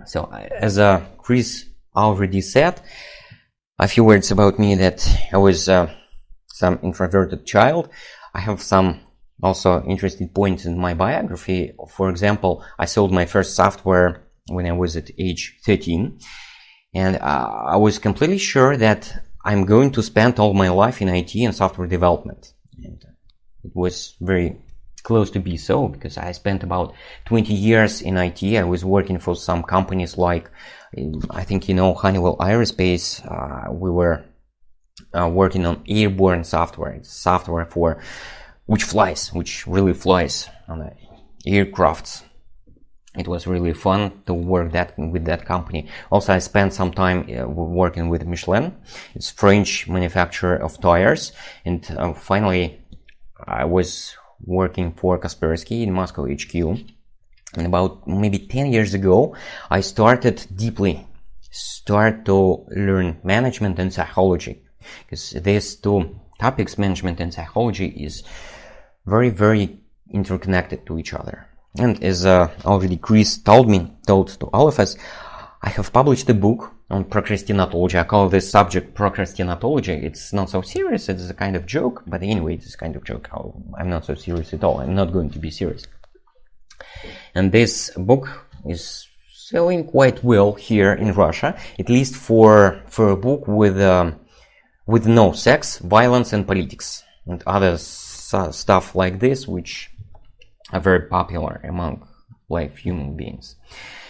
So, as Chris already said, a few words about me, that I was some introverted child. I have some also interesting points in my biography. For example, I sold my first software when I was at age 13, and I was completely sure that I'm going to spend all my life in IT and software development. And it was very close to be so, because I spent about 20 years in IT. I was working for some companies like, I think you know, Honeywell Aerospace. We were working on airborne software. It's software for which really flies on the aircrafts. It was really fun to work with that company. Also, I spent some time working with Michelin. It's French manufacturer of tires. And finally, I was working for Kaspersky in Moscow HQ. And about maybe 10 years ago, I started to learn management and psychology. Because these two topics, management and psychology, is very, very interconnected to each other. And as already Chris told to all of us, I have published a book on procrastinatology. I call this subject procrastinatology. It's not so serious, it's a kind of joke, but anyway, it's a kind of joke. I'm not so serious at all. I'm not going to be serious. And this book is selling quite well here in Russia, at least for a book with no sex, violence, and politics, and other stuff like this, which are very popular among live human beings.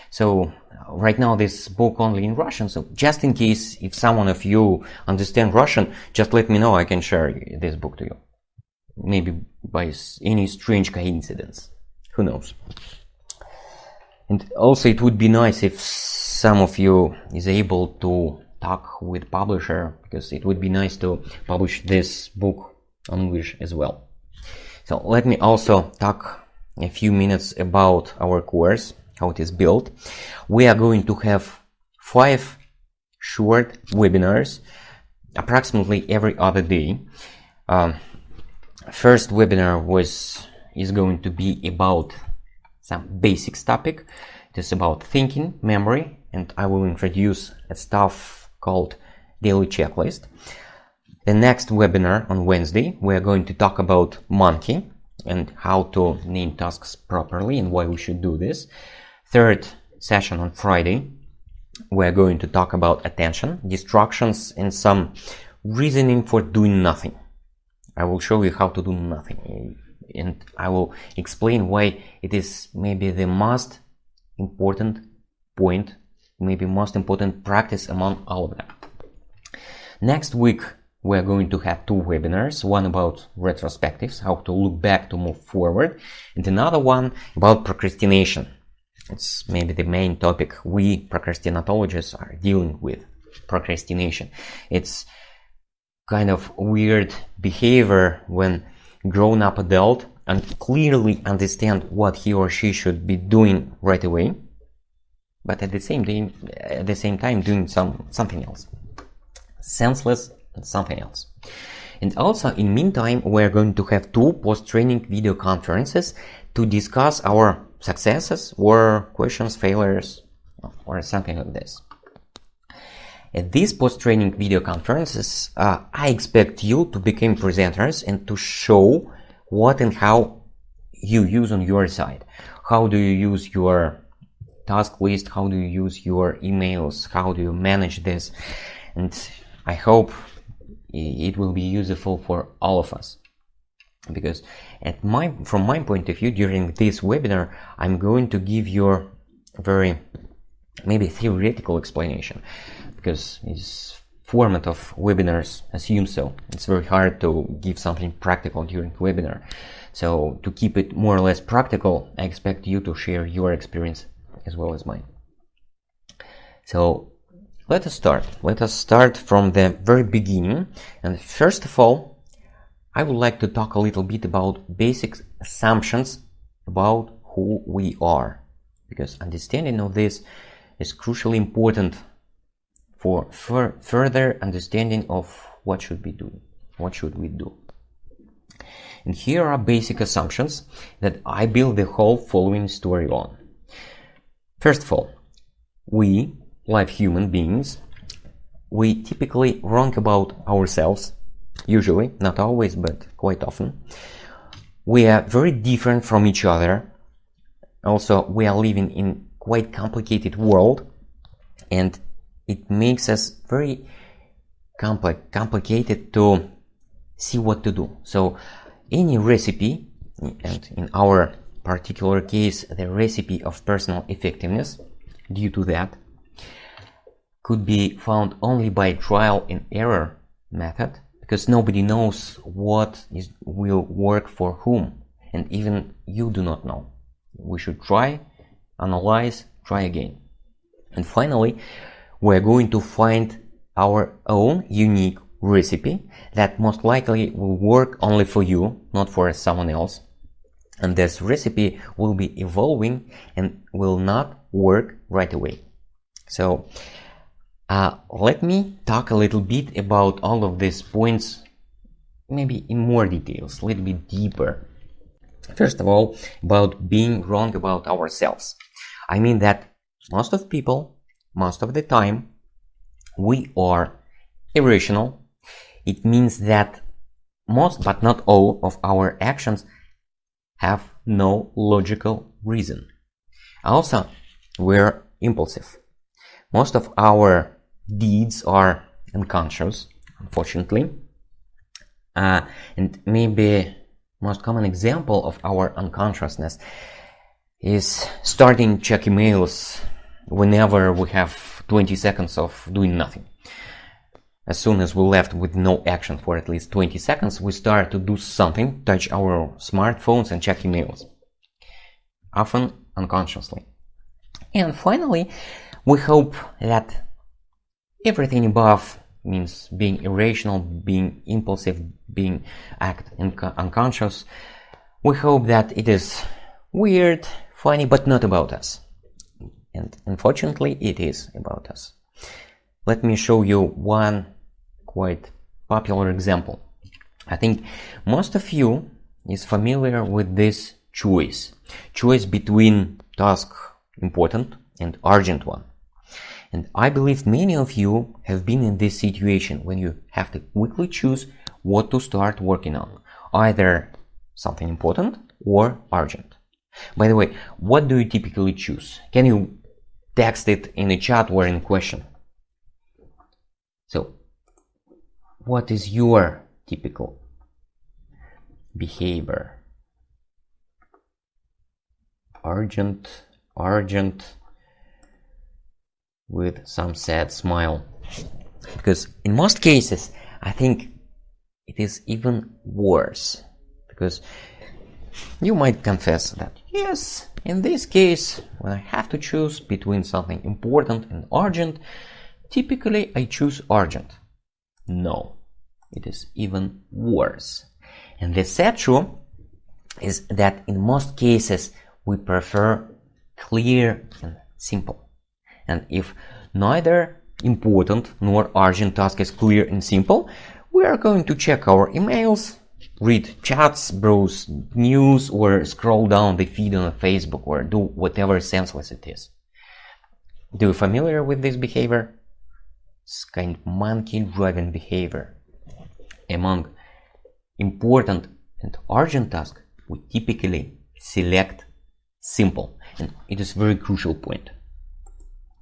So right now this book only in Russian, so just in case if someone of you understand Russian, just let me know, I can share this book to you. Maybe by any strange coincidence. Who knows? And also it would be nice if some of you is able to talk with publisher, because it would be nice to publish this book in English as well. So let me also talk a few minutes about our course, how it is built. We are going to have 5 short webinars approximately every other day. First webinar is going to be about some basics topic. It is about thinking, memory, and I will introduce a stuff called daily checklist. The next webinar on Wednesday, we are going to talk about monkey and how to name tasks properly and why we should do this. Third session on Friday, we are going to talk about attention, distractions, and some reasoning for doing nothing. I will show you how to do nothing, and I will explain why it is maybe the most important point, maybe most important practice among all of them. Next week, we are going to have 2 webinars, one about retrospectives, how to look back to move forward, and another one about procrastination. It's maybe the main topic we procrastinatologists are dealing with, procrastination. It's kind of weird behavior when grown-up adult and clearly understand what he or she should be doing right away, but at the same time doing something else. Senseless and something else. And also, in meantime, we're going to have 2 post-training video conferences to discuss our successes or questions, failures, or something like this. At these post-training video conferences, I expect you to become presenters and to show what and how you use on your side. How do you use your task list? How do you use your emails? How do you manage this? And I hope it will be useful for all of us. Because from my point of view, during this webinar, I'm going to give you a very maybe theoretical explanation, because this format of webinars assumes so. It's very hard to give something practical during the webinar. So to keep it more or less practical, I expect you to share your experience as well as mine. So let us start. Let us start from the very beginning. And first of all, I would like to talk a little bit about basic assumptions about who we are, because understanding of this is crucially important for further understanding of what should we do. And here are basic assumptions that I build the whole following story on. First of all, we, live human beings, we typically wrong about ourselves, usually, not always, but quite often. We are very different from each other. Also, we are living in quite complicated world, and it makes us very complicated to see what to do. So any recipe, and in our particular case the recipe of personal effectiveness, due to that, could be found only by trial and error method, because nobody knows what will work for whom, and even you do not know. We should try, analyze, try again. And finally, we're going to find our own unique recipe that most likely will work only for you, not for someone else. And this recipe will be evolving and will not work right away. So let me talk a little bit about all of these points, maybe in more details, a little bit deeper. First of all, about being wrong about ourselves. I mean that most of people, most of the time, we are irrational. It means that most, but not all, of our actions have no logical reason. Also, we're impulsive. Most of our deeds are unconscious, unfortunately. And maybe most common example of our unconsciousness is starting check emails whenever we have 20 seconds of doing nothing. As soon as we're left with no action for at least 20 seconds, we start to do something, touch our smartphones and check emails, often unconsciously. And finally, we hope that everything above means being irrational, being impulsive, being unconscious. We hope that it is weird, funny, but not about us. And unfortunately, it is about us. Let me show you one quite popular example. I think most of you is familiar with this choice between task important and urgent one. And I believe many of you have been in this situation when you have to quickly choose what to start working on, either something important or urgent. By the way, what do you typically choose? Can you text it in the chat or in question? So, what is your typical behavior? Urgent, with some sad smile. Because in most cases, I think it is even worse. Because you might confess that, yes, in this case, when I have to choose between something important and urgent, typically I choose urgent. No, it is even worse. And the sad truth is that in most cases, we prefer clear and simple. And if neither important nor urgent task is clear and simple, we are going to check our emails, read chats, browse news, or scroll down the feed on Facebook, or do whatever senseless it is. Do you familiar with this behavior? It's kind of monkey-driven behavior. Among important and urgent tasks, we typically select simple, and it is a very crucial point.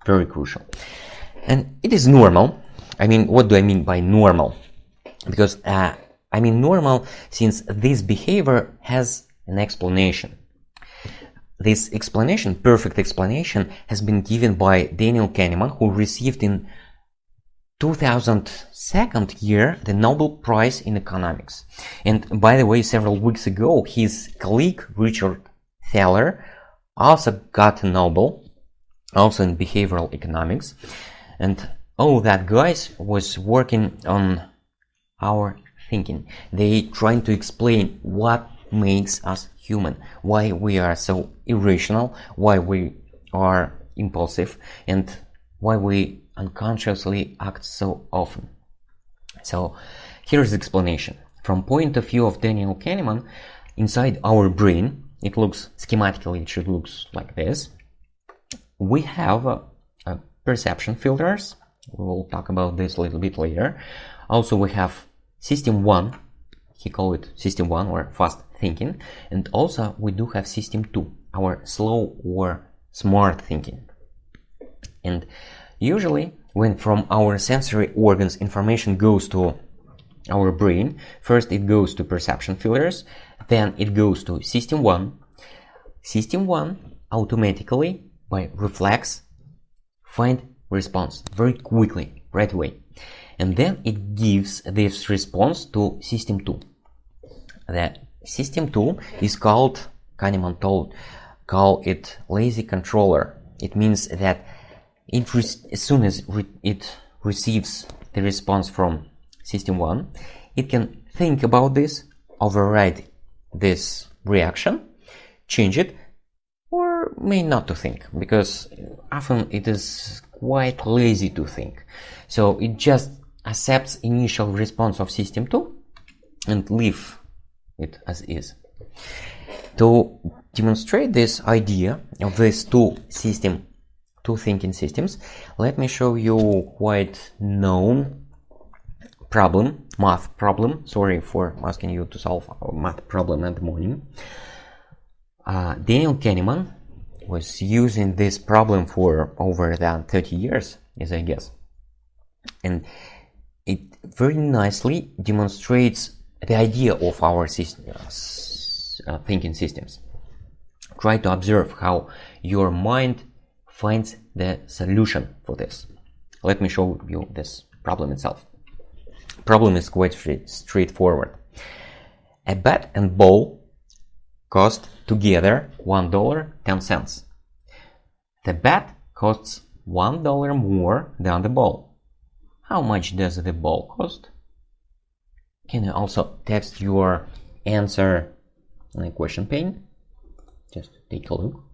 Very crucial. And it is normal. I mean, what do I mean by normal? Because I mean normal since this behavior has an explanation. This explanation, perfect explanation, has been given by Daniel Kahneman, who received in 2002 year the Nobel Prize in Economics. And by the way, several weeks ago, his colleague Richard Thaler also got a Nobel, also in behavioral economics. And all that guys was working on our thinking. They trying to explain what makes us human, why we are so irrational, why we are impulsive, and why we unconsciously act so often. So here's the explanation. From point of view of Daniel Kahneman, inside our brain, it looks schematically, it should look like this. We have perception filters. We will talk about this a little bit later. Also, we have system 1. He called it system 1 or fast thinking. And also we do have system 2, our slow or smart thinking. And usually when from our sensory organs information goes to our brain, first it goes to perception filters, then it goes to system 1. System 1 automatically, by reflex, find response very quickly, right away. And then it gives this response to system 2. The system 2 is called, Kahneman call it lazy controller. It means that as soon as it receives the response from system 1, it can think about this, override this reaction, change it, or may not to think, because often it is quite lazy to think. So it just accepts initial response of system 2 and leave it as is. To demonstrate this idea of these two thinking systems, let me show you quite known problem, math problem. Sorry for asking you to solve a math problem at the morning. Daniel Kahneman was using this problem for over than 30 years, as I guess. And it very nicely demonstrates the idea of our thinking systems. Try to observe how your mind finds the solution for this. Let me show you this problem itself. Problem is quite straightforward. A bat and ball cost together $1.10. The bat costs $1 more than the ball. How much does the ball cost? Can you also text your answer in the question pane? Just take a look.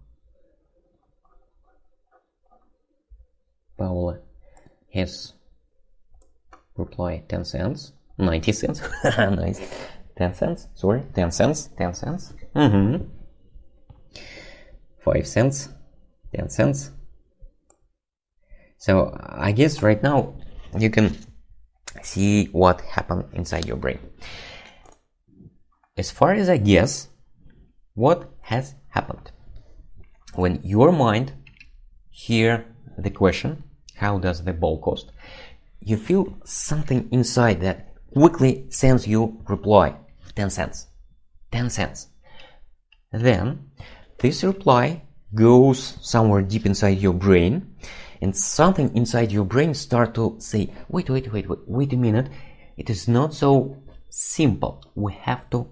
Paula has replied 10 cents, 90 cents, nice, 10 cents, sorry, 10 cents, 10 cents, 5 cents, 10 cents. So I guess right now you can see what happened inside your brain. As far as I guess, what has happened? When your mind hear the question, how does the ball cost? You feel something inside that quickly sends you reply, 10 cents, 10 cents. Then this reply goes somewhere deep inside your brain, and something inside your brain start to say, wait a minute, it is not so simple. We have to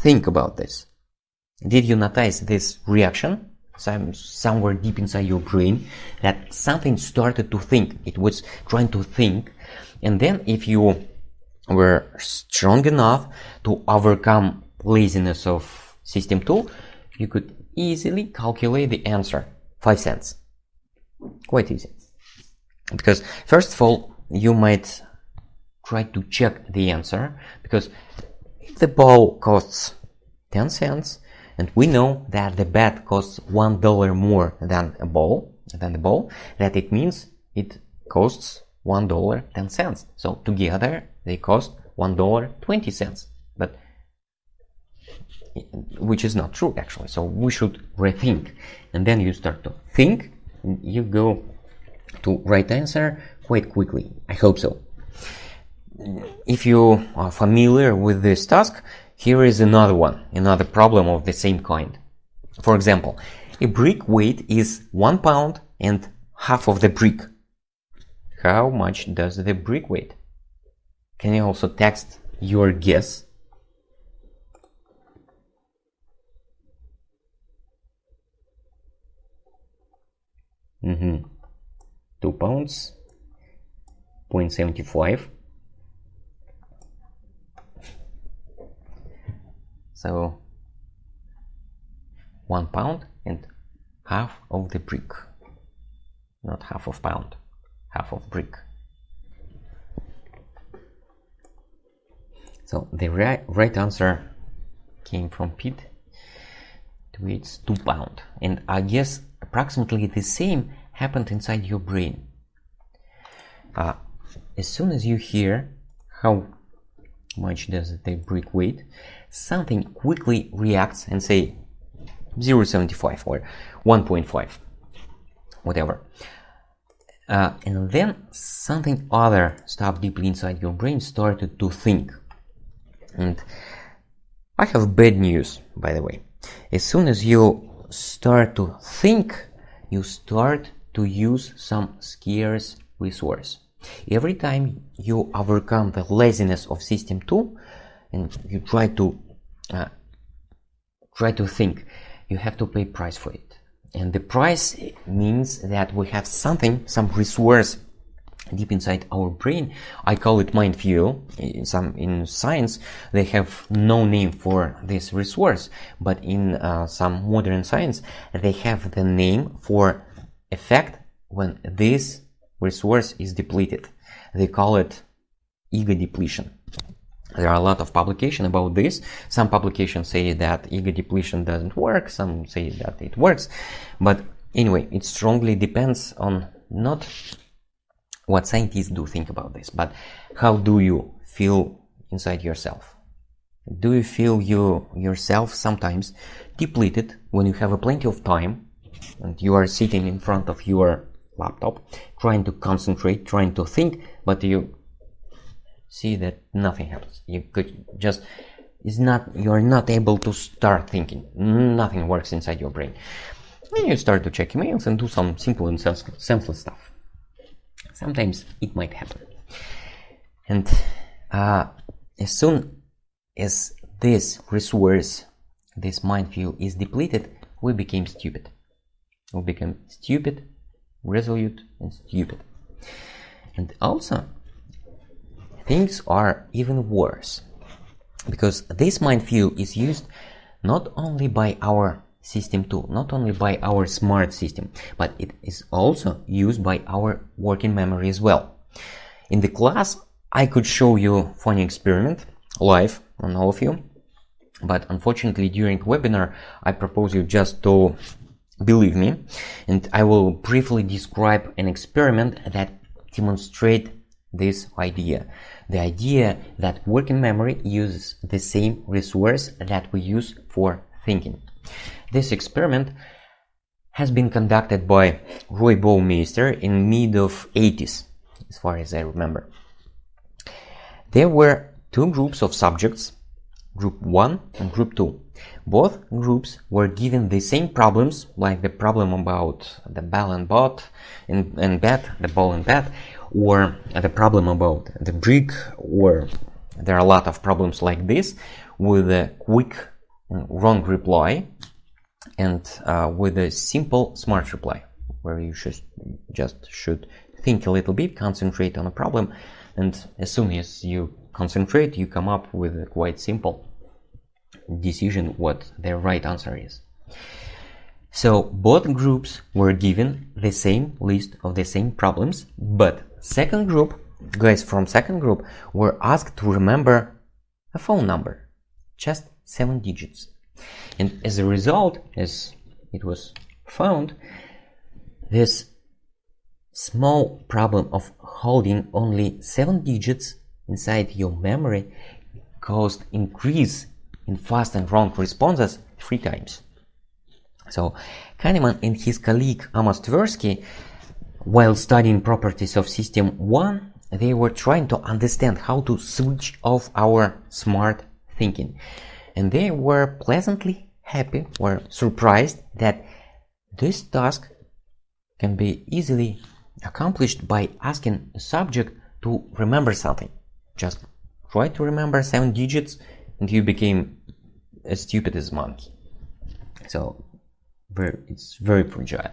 think about this. Did you notice this reaction? Somewhere deep inside your brain that something started to think. It was trying to think, and then if you were strong enough to overcome laziness of system 2, you could easily calculate the answer, 5 cents. Quite easy. Because first of all, you might try to check the answer, because if the ball costs 10 cents, and we know that the bat costs $1 more than the ball, that it means it costs $1.10. So together they cost $1.20. But which is not true actually. So we should rethink, and then you start to think, and you go to right answer quite quickly. I hope so. If you are familiar with this task, here is another problem of the same kind. For example, a brick weight is 1 pound and half of the brick. How much does the brick weigh? Can you also text your guess? Mm-hmm. 2 pounds, 0.75. So 1 pound and half of the brick, not half of pound, half of brick. So the right answer came from Pete. It weighs 2 pounds, and I guess approximately the same happened inside your brain. as soon as you hear how much does the brick weight, something quickly reacts and say 0.75 or 1.5, whatever. And then something other stuff deeply inside your brain started to think. And I have bad news, by the way. As soon as you start to think, you start to use some scarce resource. Every time you overcome the laziness of system 2 and you try to think, you have to pay price for it. And the price means that we have something, some resource deep inside our brain. I call it mindfuel. In science, they have no name for this resource, but in some modern science, they have the name for effect when this resource is depleted. They call it ego depletion. There are a lot of publications about this. Some publications say that ego depletion doesn't work, some say that it works. But anyway, it strongly depends on not what scientists do think about this, but how do you feel inside yourself? Do you feel yourself sometimes depleted when you have plenty of time and you are sitting in front of your laptop trying to concentrate, trying to think, but you see that nothing happens. You are not able to start thinking. Nothing works inside your brain. And you start to check emails and do some simple and senseless stuff. Sometimes it might happen. And as soon as this resource, this mind fuel is depleted, we became stupid. We become stupid, resolute, and stupid. And also, things are even worse, because this mind fuel is used not only by our system 2, not only by our smart system, but it is also used by our working memory as well. In the class, I could show you funny experiment live on all of you, but unfortunately during webinar I propose you just to believe me, and I will briefly describe an experiment that demonstrates this idea. The idea that working memory uses the same resource that we use for thinking. This experiment has been conducted by Roy Baumeister in mid-80s, as far as I remember. There were two groups of subjects, group 1 and group 2. Both groups were given the same problems, like the problem about the ball and bat, the ball and bat, or the problem about the brick, or there are a lot of problems like this, with a quick wrong reply and with a simple smart reply, where you should think a little bit, concentrate on a problem, and as soon as you concentrate, you come up with a quite simple decision what the right answer is. So both groups were given the same list of the same problems, but guys from second group were asked to remember a phone number, just 7 digits. And as a result, as it was found, this small problem of holding only 7 digits inside your memory caused increase in fast and wrong responses 3 times. So Kahneman and his colleague Amos Tversky, while studying properties of system 1, they were trying to understand how to switch off our smart thinking. And they were pleasantly happy or surprised that this task can be easily accomplished by asking a subject to remember something. Just try to remember 7 digits and you became as stupid as a monkey. So it's very fragile.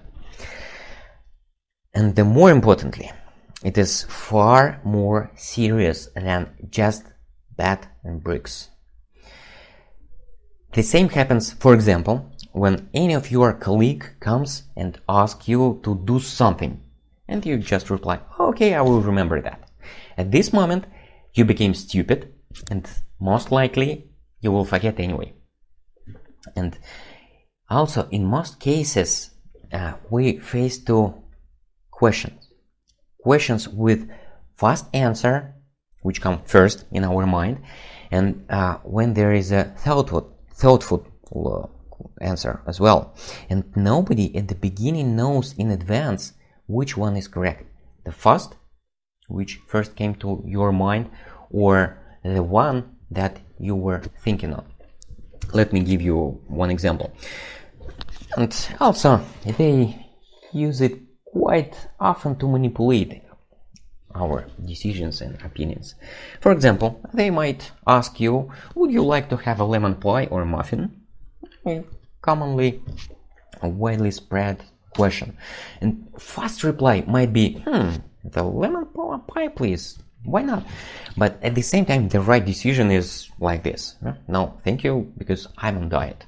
And the more importantly, it is far more serious than just bat and bricks. The same happens, for example, when any of your colleague comes and asks you to do something, and you just reply, okay, I will remember that. At this moment, you became stupid, and most likely you will forget anyway. And also, in most cases, we face two questions with fast answer, which comes first in our mind, and when there is a thoughtful answer as well. And nobody at the beginning knows in advance which one is correct. The fast, which first came to your mind, or the one that you were thinking of. Let me give you one example. And also, they use it quite often to manipulate our decisions and opinions. For example, they might ask you, would you like to have a lemon pie or a muffin? Commonly a widely spread question. And fast reply might be, the lemon pie please, why not? But at the same time, the right decision is like this. No, thank you, because I'm on diet.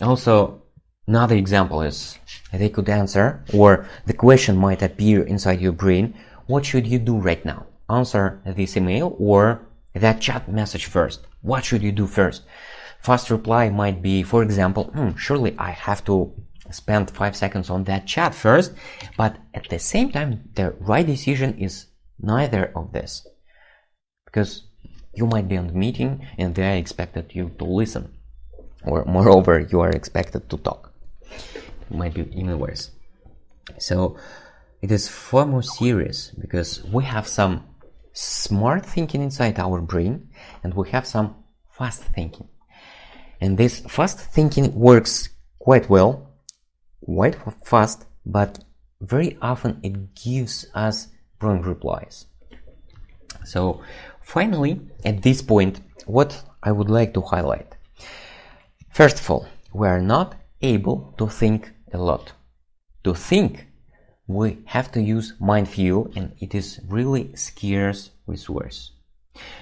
Also, another example is they could answer, or the question might appear inside your brain, what should you do right now? Answer this email or that chat message first. What should you do first? Fast reply might be, for example, surely I have to spend 5 seconds on that chat first, but at the same time, the right decision is neither of this. Because you might be on the meeting and they are expected you to listen. Or moreover, you are expected to talk. It might be even worse. So it is far more serious because we have some smart thinking inside our brain and we have some fast thinking. And this fast thinking works quite well, quite fast, but very often it gives us wrong replies. So finally, at this point, what I would like to highlight. First of all, we are not able to think a lot. To think, we have to use mindfuel, and it is really scarce resource.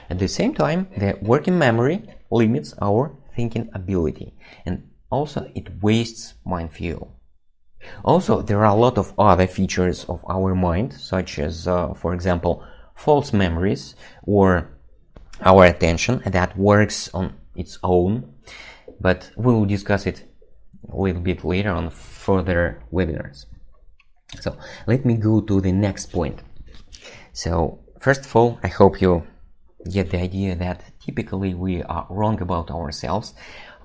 At the same time, the working memory limits our thinking ability, and also it wastes mind fuel. Also, there are a lot of other features of our mind, such as, for example, false memories or our attention that works on its own, but we will discuss it a little bit later on further webinars. So let me go to the next point. So first of all, I hope you get the idea that typically we are wrong about ourselves.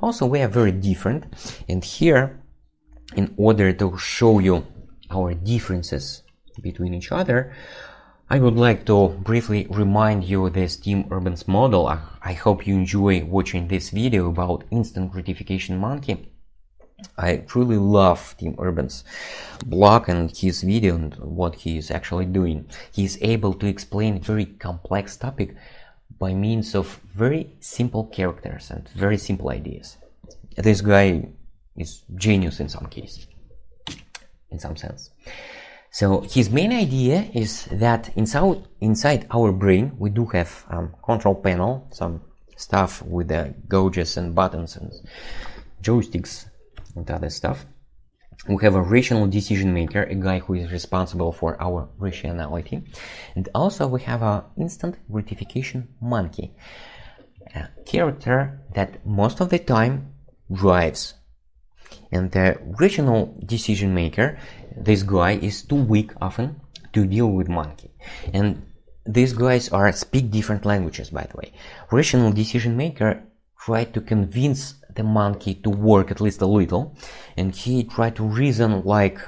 Also, we are very different, and here, in order to show you our differences between each other, I would like to briefly remind you this Tim Urban's model. I hope you enjoy watching this video about instant gratification monkey. I truly love Tim Urban's blog and his video and what he is actually doing. He is able to explain a very complex topic by means of very simple characters and very simple ideas. This guy is genius in some case, in some sense. So his main idea is that inside our brain we do have control panel, some stuff with the gauges and buttons and joysticks and other stuff. We have a rational decision maker, a guy who is responsible for our rationality. And also we have an instant gratification monkey, a character that most of the time drives. And the rational decision maker, this guy is too weak often to deal with monkey. And these guys speak different languages, by the way. Rational decision maker tried to convince the monkey to work at least a little, and he tried to reason like,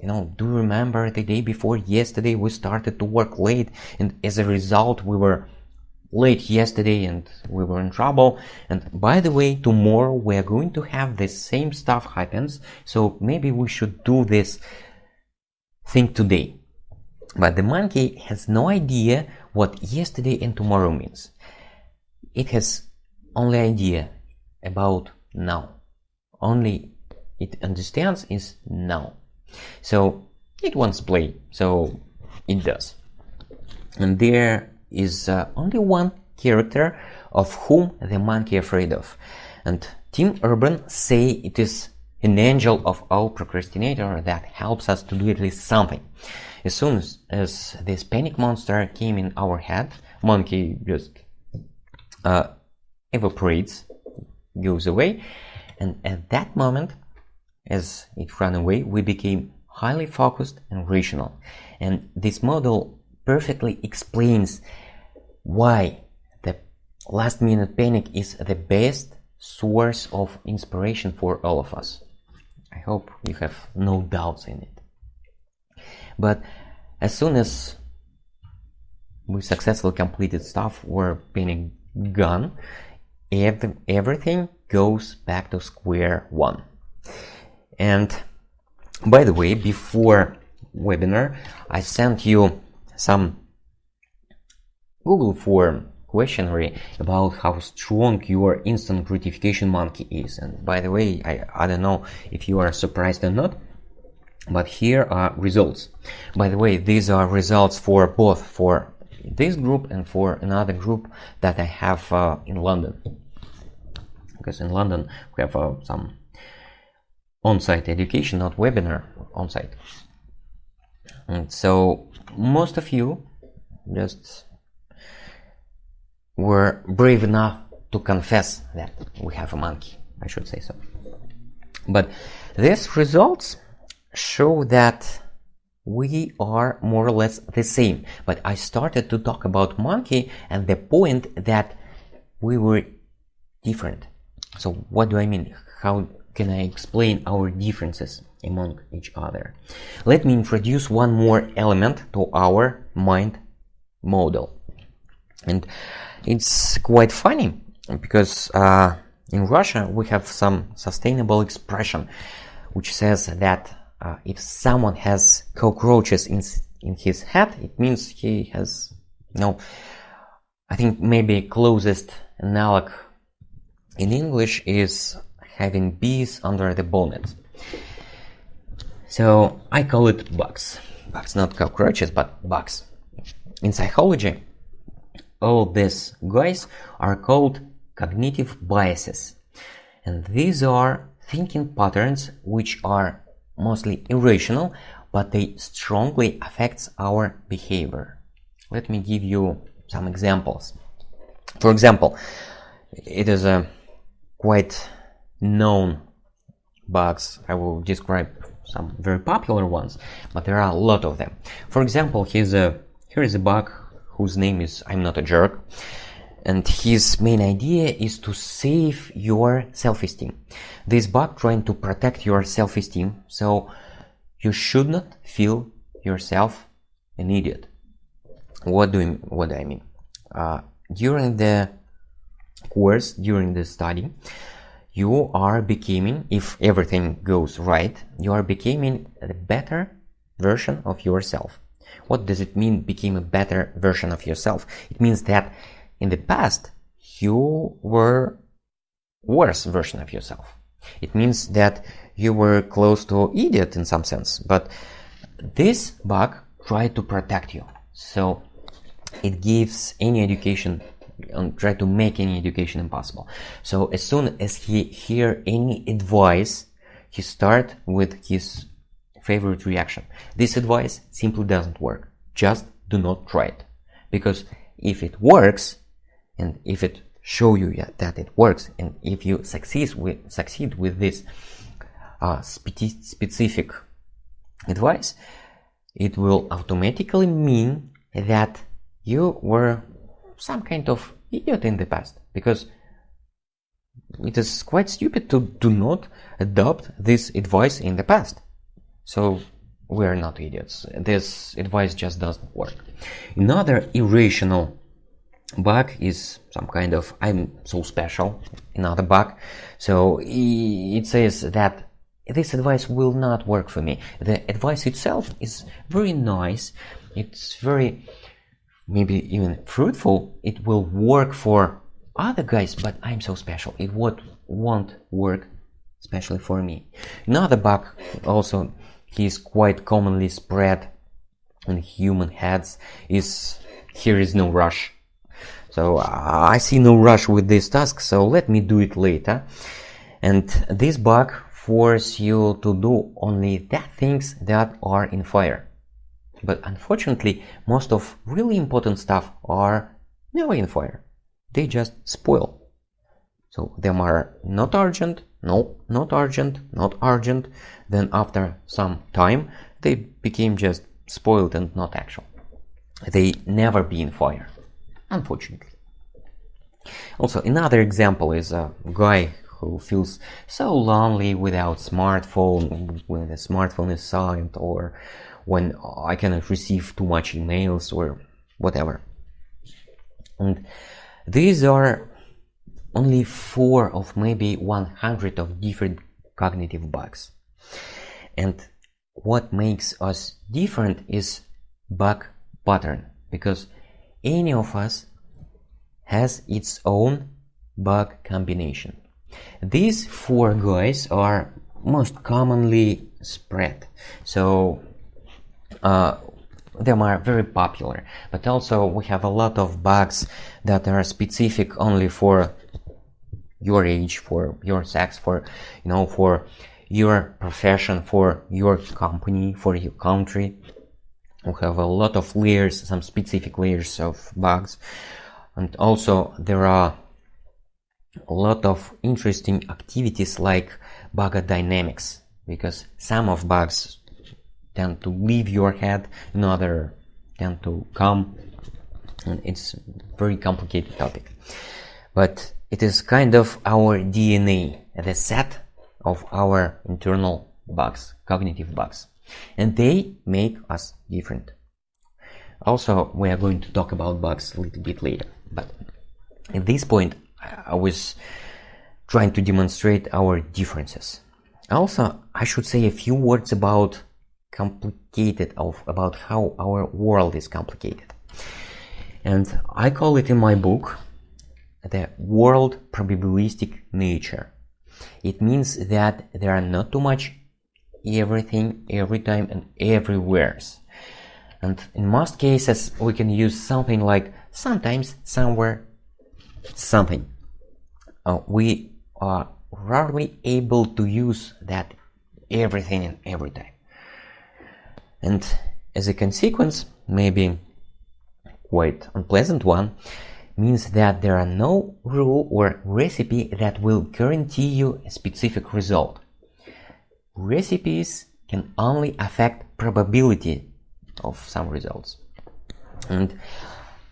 do you remember the day before yesterday we started to work late, and as a result we were late yesterday and we were in trouble, and by the way, tomorrow we are going to have the same stuff happens, so maybe we should do this thing today. But the monkey has no idea what yesterday and tomorrow means. It has only idea about now. Only it understands is now. So it wants to play, so it does. And there is only one character of whom the monkey is afraid of. And Tim Urban say it is an angel of all procrastinator that helps us to do at least something. As soon as this panic monster came in our head, monkey just evaporates, goes away, and at that moment, as it ran away, we became highly focused and rational. And this model perfectly explains why the last minute panic is the best source of inspiration for all of us. I hope you have no doubts in it. But as soon as we successfully completed stuff or panic gone, everything goes back to square one. And by the way, before webinar, I sent you some Google form questionnaire about how strong your instant gratification monkey is. And by the way, I don't know if you are surprised or not, but here are results. By the way, these are results for both for this group and for another group that I have in London. Because in London we have some on-site education, not webinar, on-site. And so most of you just were brave enough to confess that we have a monkey, I should say so. But these results show that we are more or less the same. But I started to talk about monkey and the point that we were different. So what do I mean? How can I explain our differences among each other? Let me introduce one more element to our mind model. And it's quite funny because in Russia we have some sustainable expression which says that if someone has cockroaches in his head, it means he has I think maybe closest analog in English is having bees under the bonnet. So I call it bugs. Bugs, not cockroaches, but bugs. In psychology, all these guys are called cognitive biases. And these are thinking patterns which are mostly irrational, but they strongly affect our behavior. Let me give you some examples. For example, it is a quite known bugs. I will describe some very popular ones, but there are a lot of them. For example, here is a bug whose name is I'm Not a Jerk, and his main idea is to save your self-esteem. This bug trying to protect your self-esteem, so you should not feel yourself an idiot. What do I mean? During the course, during the study, you are becoming, if everything goes right, you are becoming a better version of yourself. What does it mean, become a better version of yourself? It means that in the past, you were worse version of yourself. It means that you were close to idiot in some sense, but this bug tried to protect you. So it gives any education and try to make any education impossible. So as soon as he hear any advice, he start with his favorite reaction. This advice simply doesn't work. Just do not try it. Because if it works, and if it show you that it works, and if you succeed with this specific advice, it will automatically mean that you were some kind of idiot in the past, because it is quite stupid to do not adopt this advice in the past. So we are not idiots. This advice just doesn't work. Another irrational bug is some kind of I'm so special, another bug. So it says that this advice will not work for me. The advice itself is very nice. It's very maybe even fruitful. It will work for other guys, but I'm so special. It won't work especially for me. Another bug also is quite commonly spread in human heads is here is no rush. So I see no rush with this task, so let me do it later. And this bug forces you to do only that things that are in fire. But unfortunately, most of really important stuff are never in fire. They just spoil. So them are not urgent, no, not urgent, not urgent. Then after some time, they became just spoiled and not actual. they never be in fire, unfortunately. Also, another example is a guy who feels so lonely without smartphone, when the smartphone is silent, or when I cannot receive too much emails or whatever. And these are only 4 of maybe 100 of different cognitive bugs. And what makes us different is bug pattern, because any of us has its own bug combination. These 4 guys are most commonly spread, so them are very popular, but also we have a lot of bugs that are specific only for your age, for your sex, for for your profession, for your company, for your country. We have a lot of layers, some specific layers of bugs, and also there are a lot of interesting activities like bug dynamics, because some of bugs tend to leave your head, another tend to come, and it's a very complicated topic. But it is kind of our DNA, the set of our internal bugs, cognitive bugs, and they make us different. Also, we are going to talk about bugs a little bit later, but at this point I was trying to demonstrate our differences. Also, I should say a few words about about how our world is complicated. And I call it in my book the world probabilistic nature. It means that there are not too much everything, every time, and everywhere. And in most cases, we can use something like sometimes, somewhere, something. We are rarely able to use that everything and every time. And as a consequence, maybe quite unpleasant one, means that there are no rule or recipe that will guarantee you a specific result. Recipes can only affect probability of some results. And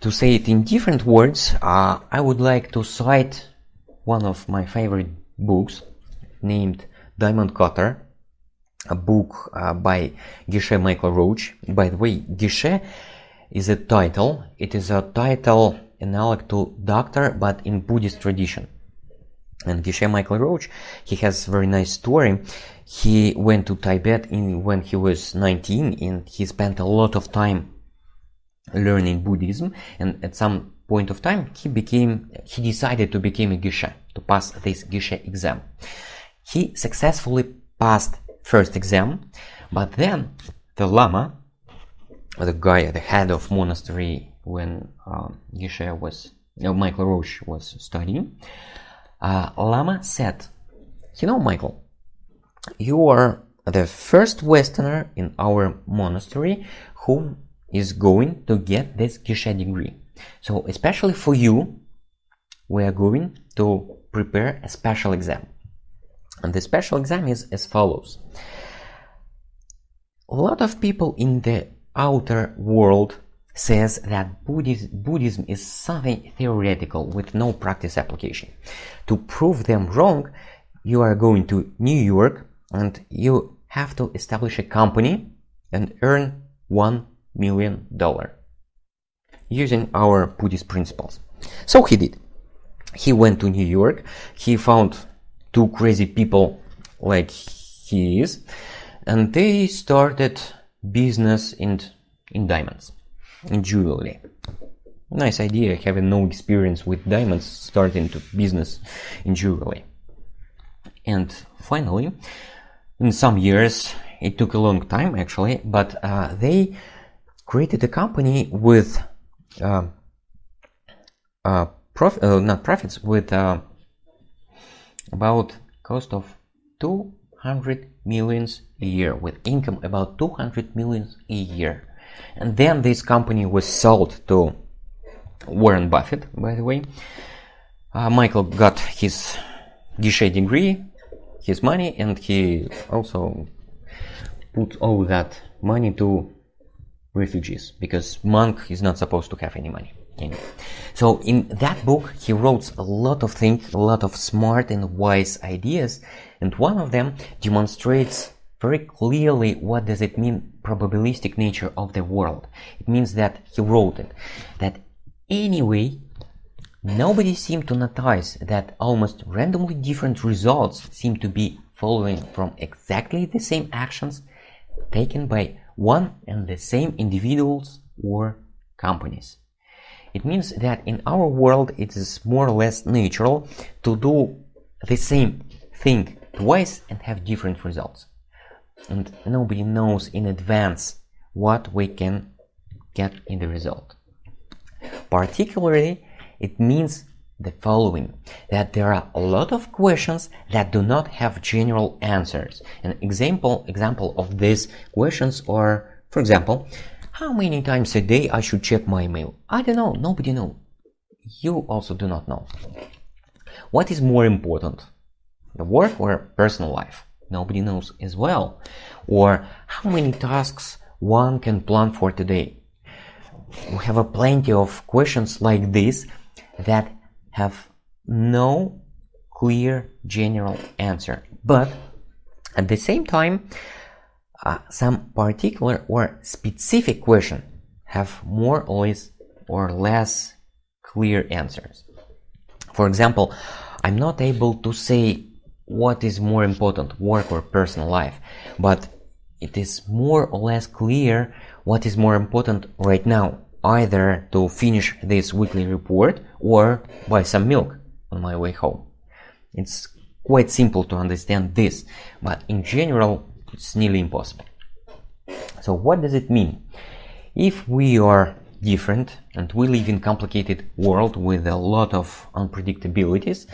to say it in different words, I would like to cite one of my favorite books named Diamond Cutter, a book by Geshe Michael Roach. By the way, Geshe is a title. It is a title analog to doctor, but in Buddhist tradition. And Geshe Michael Roach, he has a very nice story. He went to Tibet when he was 19, and he spent a lot of time learning Buddhism, and at some point of time he decided to become a Geshe, to pass this Geshe exam. He successfully passed first exam, but then the Lama, the guy, the head of monastery when Michael Roach was studying, Lama said, Michael, you are the first Westerner in our monastery who is going to get this Geshe degree. So especially for you, we are going to prepare a special exam. And the special exam is as follows. A lot of people in the outer world says that Buddhism is something theoretical with no practice application. To prove them wrong, you are going to New York and you have to establish a company and earn $1 million using our Buddhist principles. So he did. He went to New York, he found 2 crazy people like he is, and they started business in diamonds, in jewelry. Nice idea, having no experience with diamonds, starting to business in jewelry. And finally, in some years, it took a long time actually, but they created a company with about cost of 200 millions a year, with income about 200 millions a year. And then this company was sold to Warren Buffett, by the way. Michael got his Geshe degree, his money, and he also put all that money to refugees, because monk is not supposed to have any money. Anyway. So in that book he wrote a lot of things, a lot of smart and wise ideas, and one of them demonstrates very clearly what does it mean probabilistic nature of the world. It means that he wrote it, that anyway nobody seemed to notice that almost randomly different results seem to be following from exactly the same actions taken by one and the same individuals or companies. It means that in our world it is more or less natural to do the same thing twice and have different results. And nobody knows in advance what we can get in the result. Particularly, it means the following, that there are a lot of questions that do not have general answers. An example of these questions are, for example, how many times a day I should check my mail? I don't know, nobody knows. You also do not know. What is more important, the work or personal life? Nobody knows as well. Or how many tasks one can plan for today? We have a plenty of questions like this that have no clear general answer, but at the same time some particular or specific question have more or less clear answers. For example, I'm not able to say what is more important, work or personal life, but it is more or less clear what is more important right now, either to finish this weekly report or buy some milk on my way home. It's quite simple to understand this, but in general it's nearly impossible. So what does it mean? If we are different and we live in a complicated world with a lot of unpredictabilities,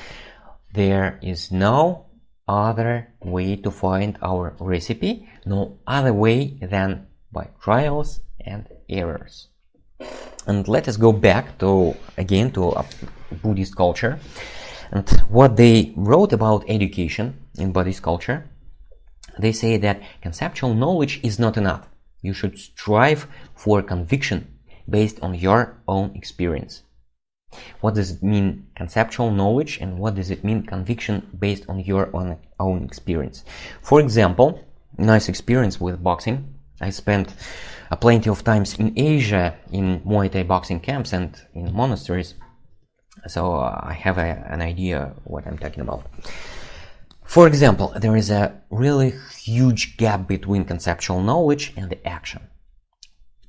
there is no other way to find our recipe, no other way than by trials and errors. And let us go back to Buddhist culture and what they wrote about education in Buddhist culture. They say that conceptual knowledge is not enough. You should strive for conviction based on your own experience. What does it mean conceptual knowledge, and what does it mean conviction based on your own experience? For example, nice experience with boxing. I spent plenty of times in Asia in Muay Thai boxing camps and in monasteries, so I have an idea what I'm talking about. For example, there is a really huge gap between conceptual knowledge and the action.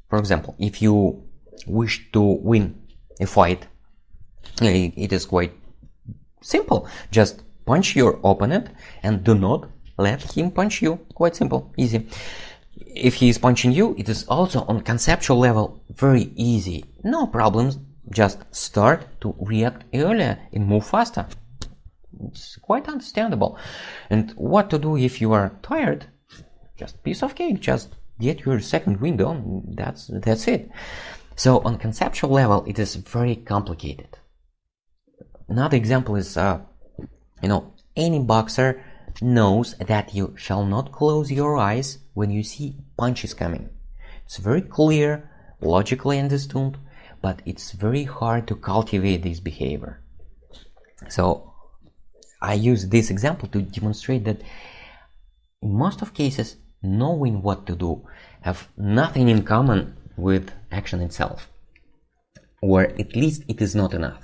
For example, if you wish to win a fight, it is quite simple. Just punch your opponent and do not let him punch you. Quite simple, easy. If he is punching you, it is also on conceptual level very easy. No problems. Just start to react earlier and move faster. It's quite understandable. And what to do if you are tired? Just piece of cake. Just get your second window. That's it. So on conceptual level, it is very complicated. Another example is, any boxer knows that you shall not close your eyes when you see punches coming. It's very clear, logically understood, but it's very hard to cultivate this behavior. So I use this example to demonstrate that in most of cases, knowing what to do have nothing in common with action itself, or at least it is not enough.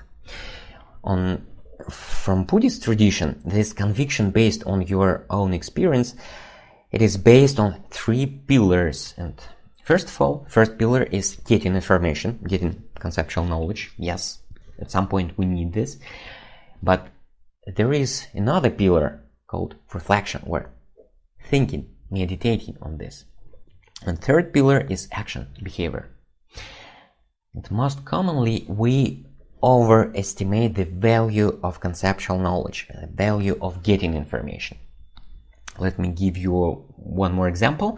From Buddhist tradition, this conviction based on your own experience, it is based on 3 pillars. And first of all, first pillar is getting information, getting conceptual knowledge. Yes, at some point we need this. But there is another pillar called reflection, or thinking, meditating on this. And third pillar is action, behavior. And most commonly, we overestimate the value of conceptual knowledge, the value of getting information. Let me give you one more example.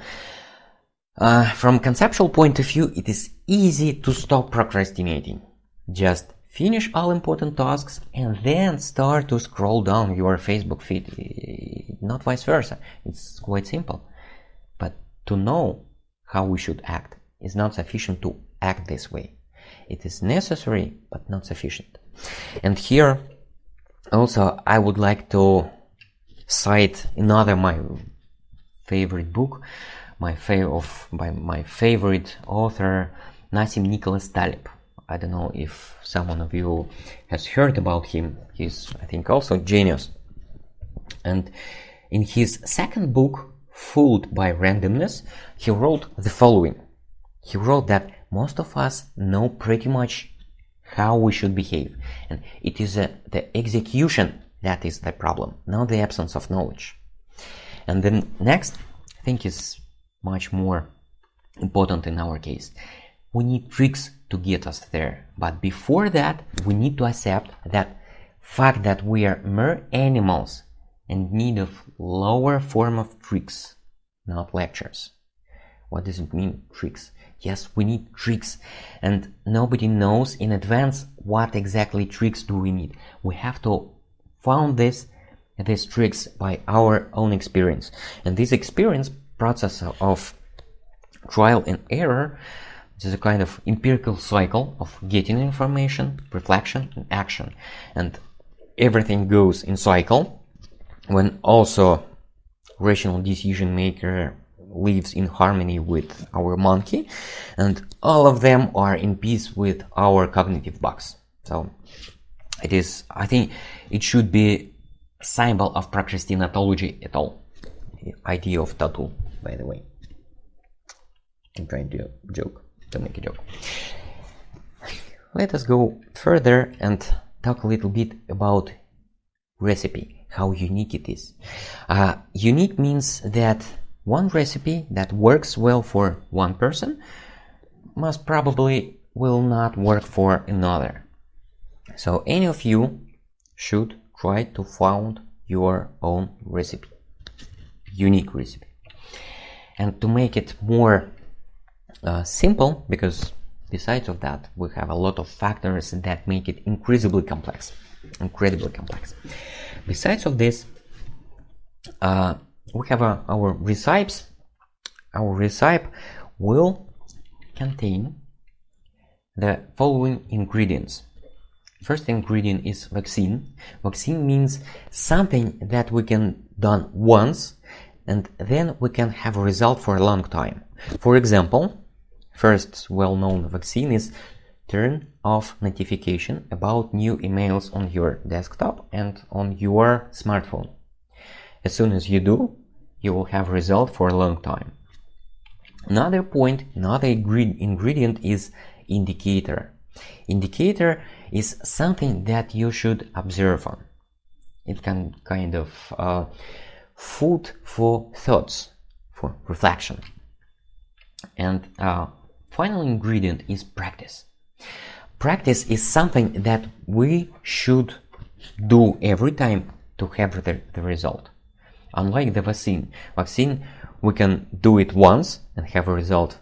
From conceptual point of view, it is easy to stop procrastinating. Just finish all important tasks and then start to scroll down your Facebook feed, not vice versa. It's quite simple. But to know how we should act, is not sufficient to act this way. It is necessary, but not sufficient. And here, also, I would like to cite another my favorite book, by my favorite author, Nassim Taleb. I don't know if someone of you has heard about him. He's, I think, also genius. And in his second book, Fooled by Randomness, he wrote the following. He wrote that most of us know pretty much how we should behave, and it is the execution that is the problem, not the absence of knowledge. And then next, I think is much more important in our case. We need tricks to get us there, but before that, we need to accept that fact that we are mere animals in need of lower form of tricks, not lectures. What does it mean, tricks? Yes, we need tricks, and nobody knows in advance what exactly tricks do we need. We have to find these tricks by our own experience, and this experience process of trial and error is a kind of empirical cycle of getting information, reflection, and action, and everything goes in cycle when also rational decision maker lives in harmony with our monkey, and all of them are in peace with our cognitive box. So it is, I think it should be a symbol of procrastinatology at all. The idea of tattoo, by the way. I'm trying to make a joke. Let us go further and talk a little bit about recipe, how unique it is. Unique means that one recipe that works well for one person most probably will not work for another. So any of you should try to find your own recipe, unique recipe. And to make it more simple, because besides of that, we have a lot of factors that make it incredibly complex. Besides of this, we have our recipes. Our recipe will contain the following ingredients. First ingredient is vaccine. Vaccine means something that we can done once and then we can have a result for a long time. For example, first well-known vaccine is turn off notification about new emails on your desktop and on your smartphone. As soon as you do, you will have a result for a long time. Another ingredient is indicator. Indicator is something that you should observe on. It can kind of food for thoughts, for reflection. And final ingredient is practice. Practice is something that we should do every time to have the result. Unlike the vaccine, we can do it once and have a result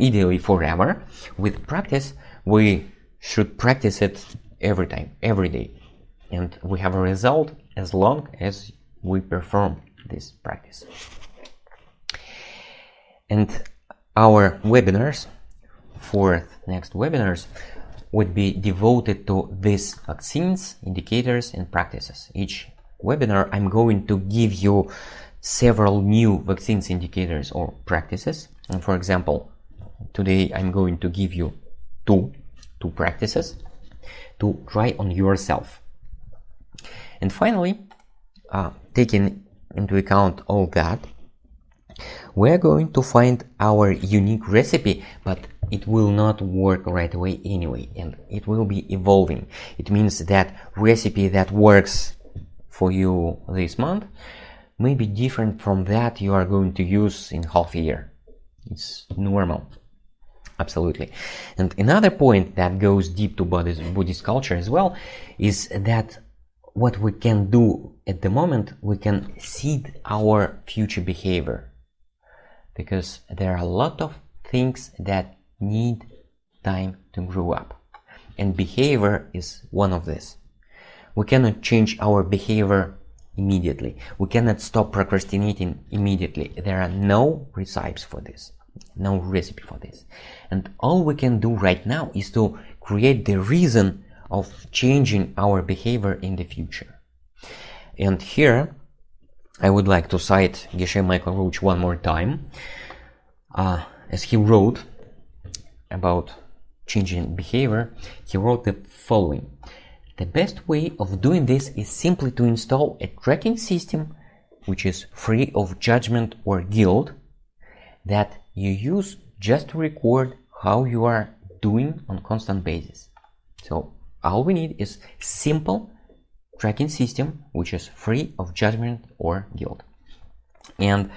ideally forever. With practice, we should practice it every time, every day. And we have a result as long as we perform this practice. And our webinars, next webinars, would be devoted to these vaccines, indicators, and practices. Each webinar, I'm going to give you several new vaccines, indicators, or practices. And for example, today I'm going to give you two practices to try on yourself. And finally, taking into account all that, we're going to find our unique recipe, but it will not work right away anyway, and it will be evolving. It means that recipe that works for you this month may be different from that you are going to use in half a year. It's normal. Absolutely. And another point that goes deep to Buddhist culture as well is that what we can do at the moment, we can seed our future behavior, because there are a lot of things that need time to grow up, and behavior is one of this. We cannot change our behavior immediately. We cannot stop procrastinating immediately. There are no recipes for this. no recipe for this. And all we can do right now is to create the reason of changing our behavior in the future. And here I would like to cite Geshe Michael Roach one more time, as he wrote about changing behavior. He wrote the following: the best way of doing this is simply to install a tracking system which is free of judgment or guilt, that you use just to record how you are doing on constant basis. So all we need is simple tracking system which is free of judgment or guilt. And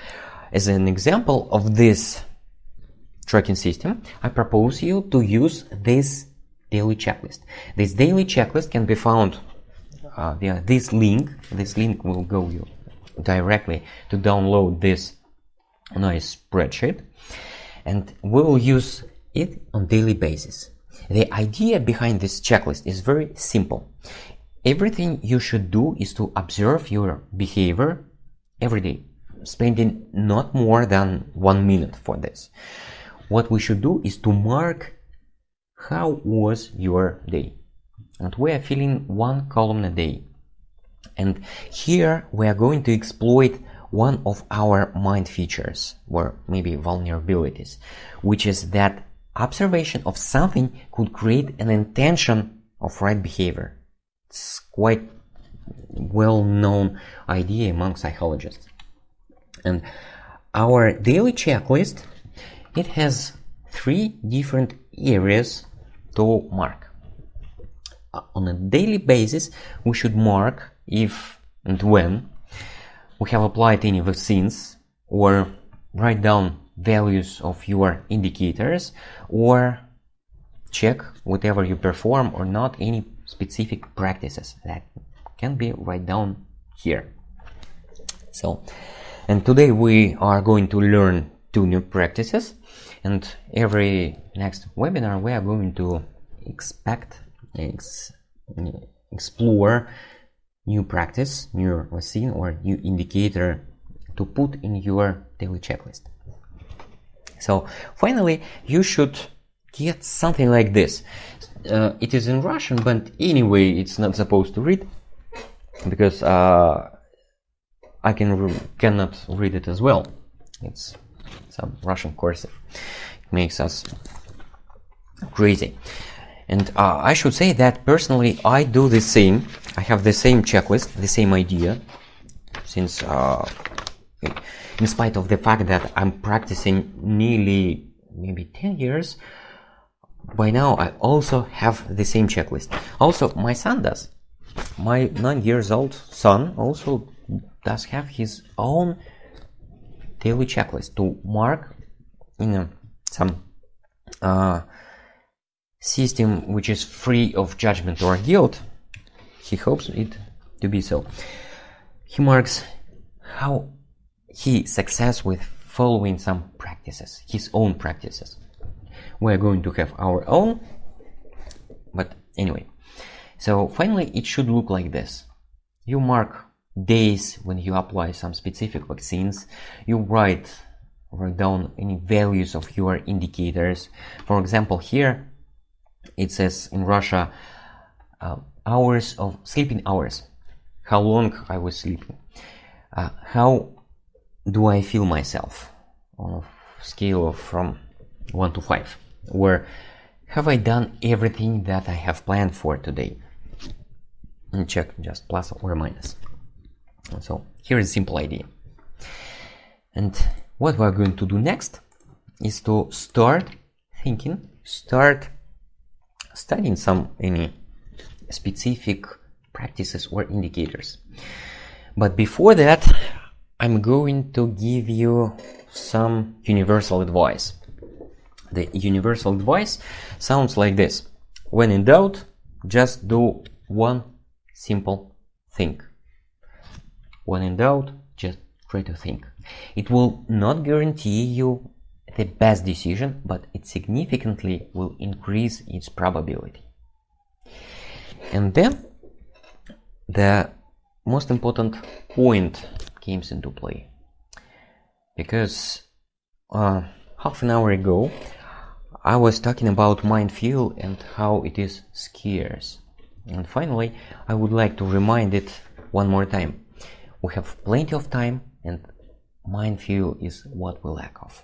as an example of this tracking system, I propose you to use this daily checklist. This daily checklist can be found via this link. This link will go you directly to download this nice spreadsheet, and we will use it on daily basis. The idea behind this checklist is very simple. Everything you should do is to observe your behavior every day, spending not more than 1 minute for this. What we should do is to mark how was your day, and we are filling 1 column a day. And here we are going to exploit one of our mind features, or maybe vulnerabilities, which is that observation of something could create an intention of right behavior. It's quite well-known idea among psychologists. And our daily checklist, it has 3 different areas to mark. On a daily basis, we should mark if and when we have applied any vaccines, or write down values of your indicators, or check whatever you perform or not, any specific practices that can be write down here. So, and today we are going to learn 2 new practices, and every next webinar we are going to explore new practice, new vaccine or new indicator to put in your daily checklist. So finally, you should get something like this. It is in Russian, but anyway, it's not supposed to read, because I cannot read it as well. It's some Russian cursive. It makes us crazy. And I should say that personally I do the same. I have the same checklist, the same idea, since in spite of the fact that I'm practicing nearly maybe 10 years, by now I also have the same checklist. Also, my son does. My 9-year-old son also does have his own daily checklist to mark in some system which is free of judgment or guilt. He hopes it to be so. He marks how he success with following some practices, his own practices. We're going to have our own, but anyway. So finally, it should look like this. You mark days when you apply some specific vaccines. You write down any values of your indicators. For example, here it says in Russia, hours of sleeping hours, how long I was sleeping, how do I feel myself on a scale of from 1 to 5, or have I done everything that I have planned for today, and check just plus or minus. And so here is a simple idea. And what we're going to do next is to start thinking, start studying any specific practices or indicators. But before that, I'm going to give you some universal advice. The universal advice sounds like this: when in doubt, just do one simple thing. When in doubt, just try to think. It will not guarantee you the best decision, but it significantly will increase its probability. And then the most important point comes into play, because half an hour ago, I was talking about mindfuel and how it is scarce. And finally, I would like to remind it one more time. We have plenty of time, and mindfuel is what we lack of.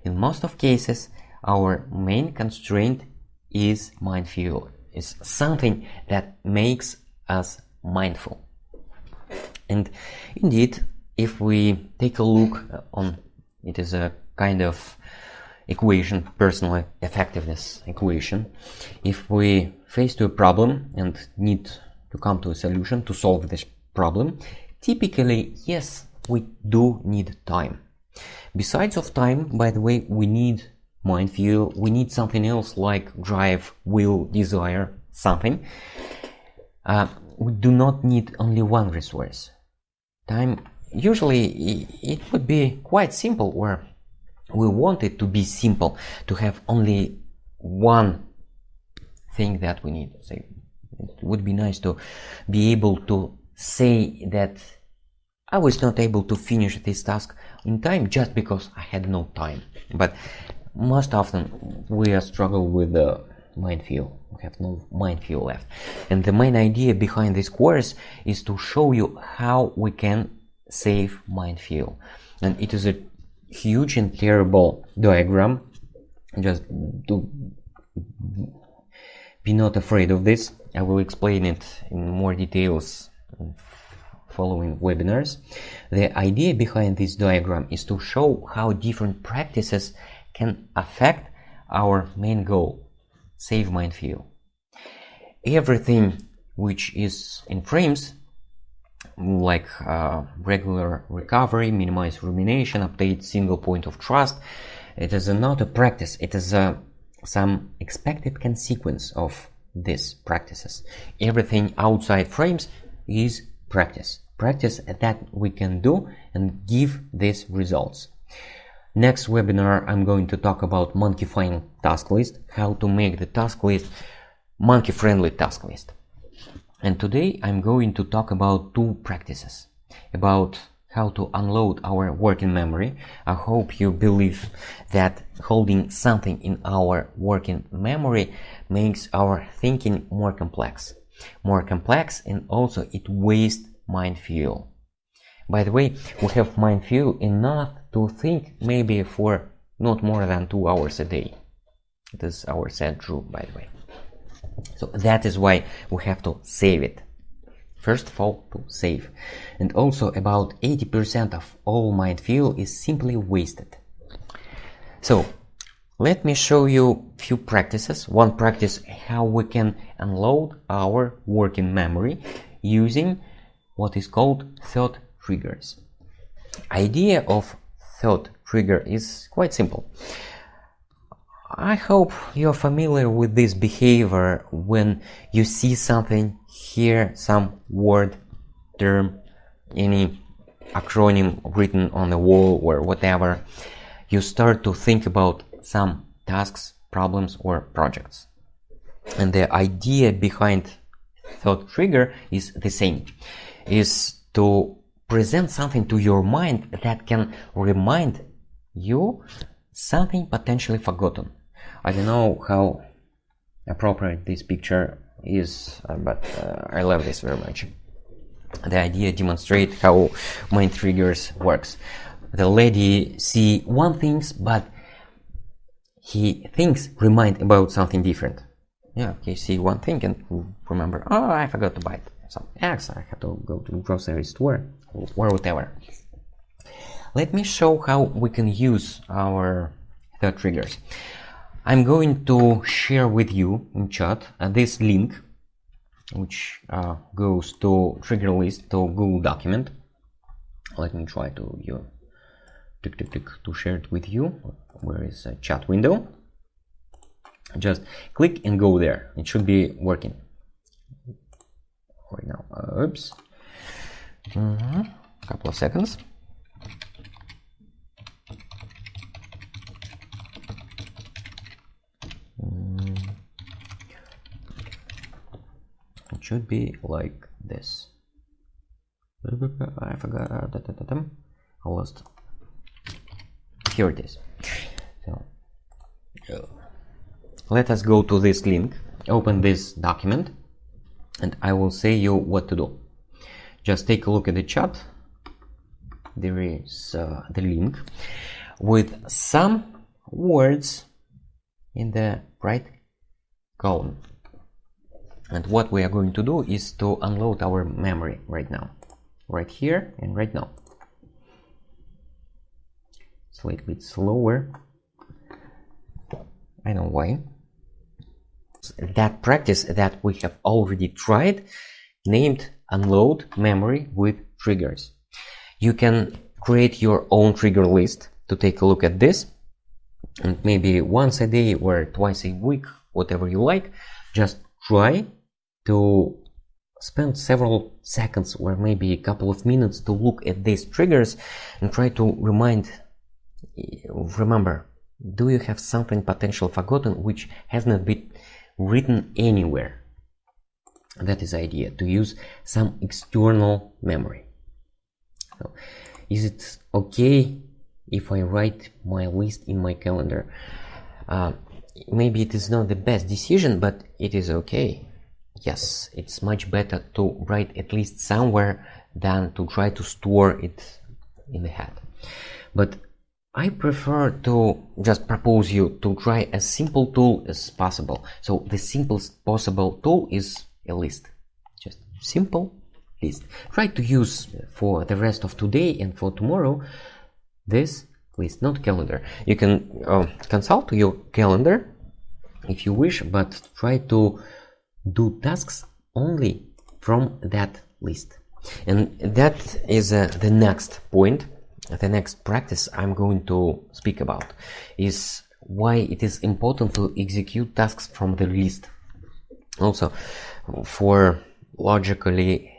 In most of cases, our main constraint is mindfuel. It's something that makes us mindful. And indeed, if we take a look on, it is a kind of equation, personal effectiveness equation. If we face to a problem and need to come to a solution to solve this problem, typically, yes, we do need time. Besides of time, by the way, we need mindfuel, we need something else like drive, will, desire, something. We do not need only one resource. Time, usually it would be quite simple, or we want it to be simple, to have only one thing that we need. So it would be nice to be able to say that I was not able to finish this task in time just because I had no time. But most often we are struggle with the mindfuel. We have no mindfuel left. And the main idea behind this course is to show you how we can save mindfuel. And it is a huge and terrible diagram. Just to be not afraid of this. I will explain it in more details in following webinars. The idea behind this diagram is to show how different practices can affect our main goal, save mindfuel. Everything which is in frames, like regular recovery, minimize rumination, update single point of trust, it is not a practice, it is some expected consequence of these practices. Everything outside frames is practice that we can do and give these results. Next webinar, I'm going to talk about monkeyifying task list, how to make the task list monkey-friendly task list. And today I'm going to talk about two practices, about how to unload our working memory. I hope you believe that holding something in our working memory makes our thinking more complex, and also it wastes mindfuel. By the way, we have mindfuel enough to think maybe for not more than 2 hours a day. It is our set rule, by the way. So that is why we have to save it. First of all, to save. And also about 80% of all mindfuel is simply wasted. So let me show you a few practices. One practice, how we can unload our working memory using what is called thought triggers. Idea of thought trigger is quite simple. I hope you're familiar with this behavior when you see something, hear some word, term, any acronym written on the wall or whatever. You start to think about some tasks, problems or projects. And the idea behind thought trigger is the same, is to present something to your mind that can remind you something potentially forgotten. I don't know how appropriate this picture is, but I love this very much. The idea demonstrates how mind triggers works. The lady see one things, but he thinks remind about something different. Yeah, he see one thing and remember, oh, I forgot to buy some eggs, I have to go to the grocery store or whatever. Let me show how we can use our thought triggers. I'm going to share with you in chat this link, which goes to trigger list to Google document. Let me try to to share it with you. Where is a chat window? Just click and go there. It should be working right now. Oops. Couple of seconds. It should be like this. I forgot. I lost. Here it is. So let us go to this link, open this document, and I will say you what to do. Just take a look at the chat. There is the link with some words in the right column. And what we are going to do is to unload our memory right now. Right here and right now. It's a little bit slower. I don't know why. That practice that we have already tried, named Unload Memory with Triggers. You can create your own trigger list to take a look at this, and maybe once a day or twice a week, whatever you like, just try to spend several seconds or maybe a couple of minutes to look at these triggers and try to remember, do you have something potential forgotten which has not been written anywhere? That is the idea, to use some external memory. So, is it okay if I write my list in my calendar? Maybe it is not the best decision, but it is okay. Yes, it's much better to write at least somewhere than to try to store it in the head. But I prefer to just propose you to try as simple tool as possible. So the simplest possible tool is a list. Just simple list. Try to use for the rest of today and for tomorrow this list, not calendar. You can consult your calendar if you wish, but try to do tasks only from that list. And that is the next point. The next practice I'm going to speak about is why it is important to execute tasks from the list. Also, for logically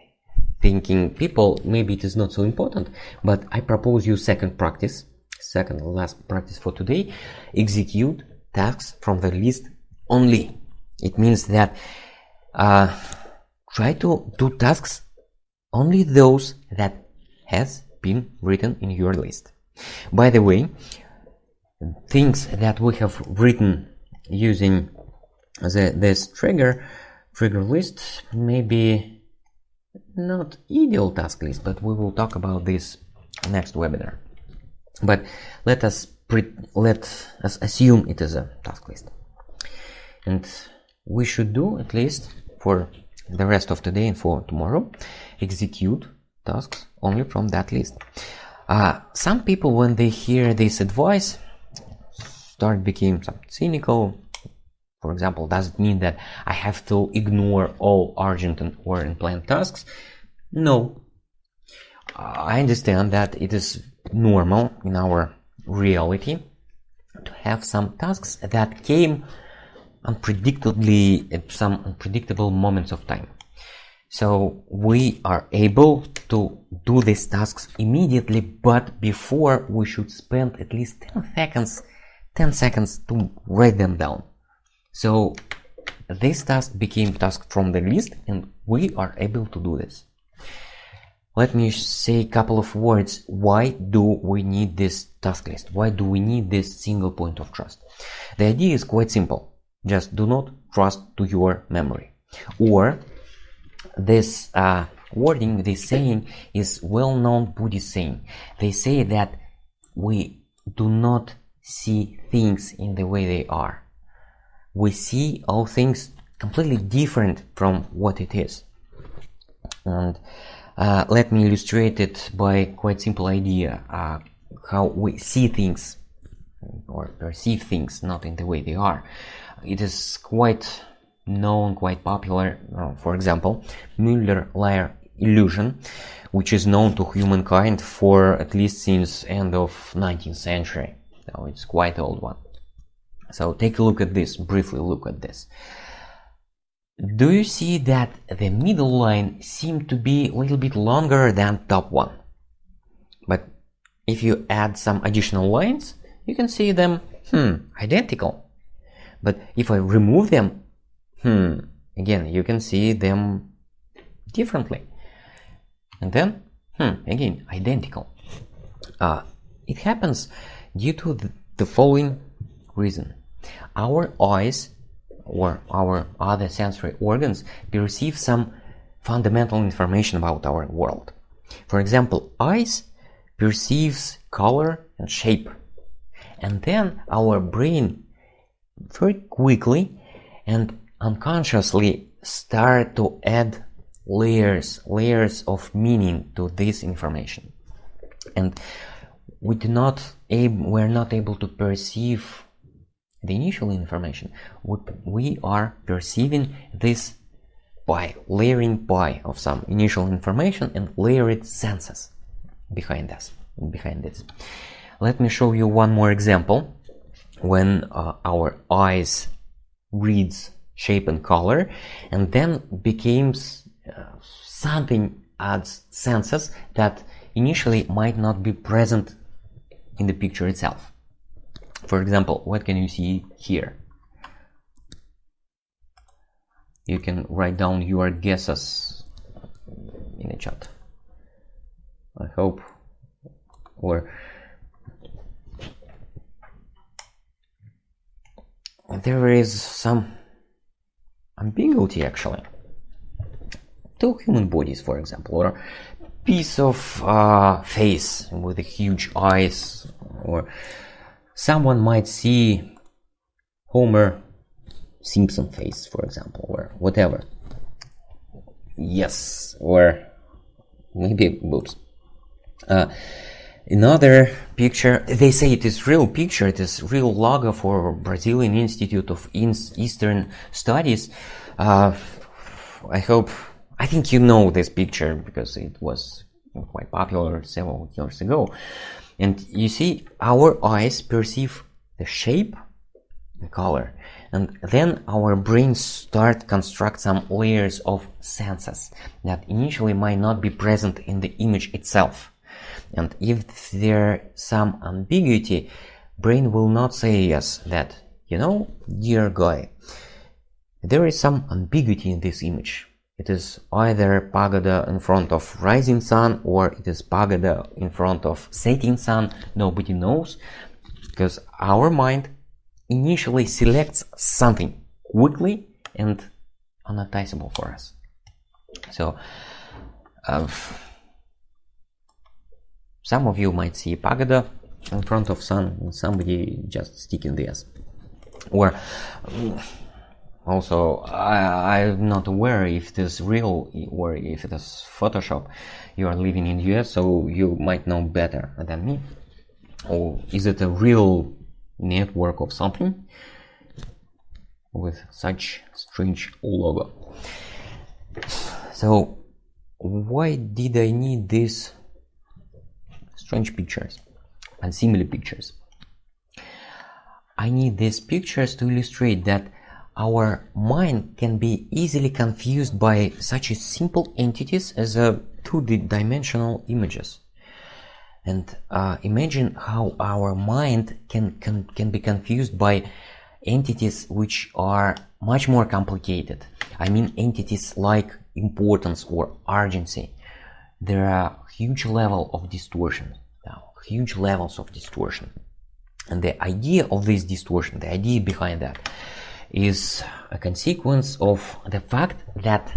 thinking people, maybe it is not so important, but I propose you second last practice for today. Execute tasks from the list only. It means that try to do tasks only those that has been written in your list. By the way, things that we have written using this trigger list may be not ideal task list, but we will talk about this next webinar. But let us assume it is a task list, and we should do, at least for the rest of today and for tomorrow, execute tasks only from that list. Some people, when they hear this advice, start becoming cynical. For example, does it mean that I have to ignore all urgent or unplanned tasks? No. I understand that it is normal in our reality to have some tasks that came unpredictably at some unpredictable moments of time. So we are able to do these tasks immediately, but before we should spend at least 10 seconds to write them down. So this task became task from the list, and we are able to do this. Let me say a couple of words. Why do we need this task list? Why do we need this single point of trust? The idea is quite simple. Just do not trust to your memory. Or this wording, this saying is well-known Buddhist saying. They say that we do not see things in the way they are. We see all things completely different from what it is. And let me illustrate it by quite simple idea, how we see things or perceive things not in the way they are. It is quite known, quite popular, for example, Muller-Lyer Illusion, which is known to humankind for at least since end of 19th century. So it's quite old one. So take a look at this, briefly look at this. Do you see that the middle line seemed to be a little bit longer than top one? But if you add some additional lines, you can see them, identical. But if I remove them, again, you can see them differently. And then, again, identical. It happens due to the following reason. Our eyes or our other sensory organs perceive some fundamental information about our world. For example, eyes perceives color and shape, and then our brain very quickly and unconsciously start to add layers of meaning to this information, and we're not able to perceive the initial information. We are perceiving this by layering of some initial information and layered senses behind it. Let me show you one more example. When our eyes reads shape and color, and then becomes something adds senses that initially might not be present in the picture itself. For example, what can you see here? You can write down your guesses in the chat, I hope. Or there is some ambiguity actually. Two human bodies, for example, or piece of face with a huge eyes, or someone might see Homer Simpson face, for example, or whatever. Yes, or maybe boobs. Another picture, they say it is real picture, it is real logo for Brazilian Institute of Eastern Studies. I think you know this picture because it was quite popular several years ago. And you see, our eyes perceive the shape, the color, and then our brains start construct some layers of senses that initially might not be present in the image itself. And if there some ambiguity, brain will not say yes, that, dear guy, there is some ambiguity in this image. It is either pagoda in front of rising sun, or it is pagoda in front of setting sun. Nobody knows, because our mind initially selects something quickly and unnoticeable for us. So some of you might see pagoda in front of sun and somebody just sticking this. Or also, I'm not aware if it is real or if it is Photoshop. You are living in US, so you might know better than me. Or is it a real network of something with such strange logo? So why did I need these strange pictures and similar pictures? I need these pictures to illustrate that our mind can be easily confused by such simple entities as 2D-dimensional images. And imagine how our mind can be confused by entities which are much more complicated. I mean entities like importance or urgency. There are huge levels of distortion. And the idea of this distortion, the idea behind that, is a consequence of the fact that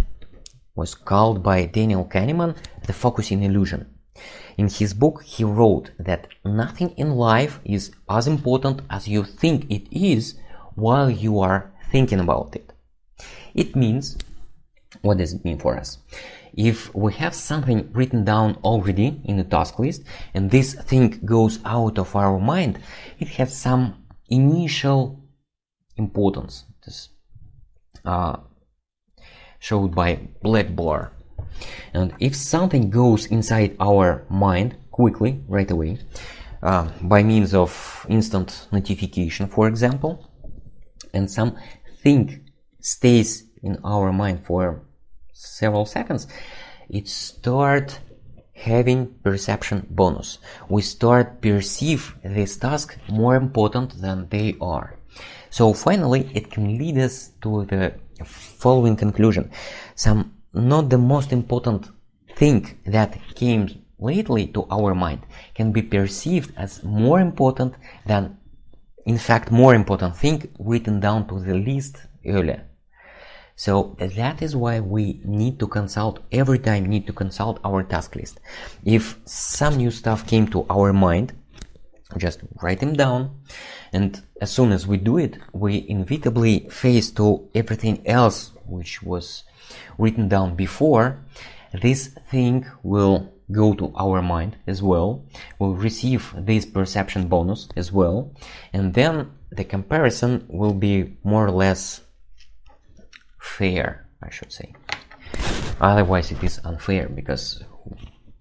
was called by Daniel Kahneman the focusing illusion. In his book, he wrote that nothing in life is as important as you think it is while you are thinking about it. It means, what does it mean for us? If we have something written down already in a task list and this thing goes out of our mind, it has some initial importance. This showed by black bar. And if something goes inside our mind quickly, right away, by means of instant notification, for example, and something stays in our mind for several seconds, it start having perception bonus. We start perceive this task more important than they are. So finally, it can lead us to the following conclusion. Some not the most important thing that came lately to our mind can be perceived as more important than in fact, more important thing, written down to the list earlier. So that is why we need to consult, every time need to consult our task list. If some new stuff came to our mind, just write them down, and as soon as we do it, we inevitably face to everything else which was written down before. This thing will go to our mind as well, will receive this perception bonus as well, and then the comparison will be more or less fair, I should say. Otherwise it is unfair, because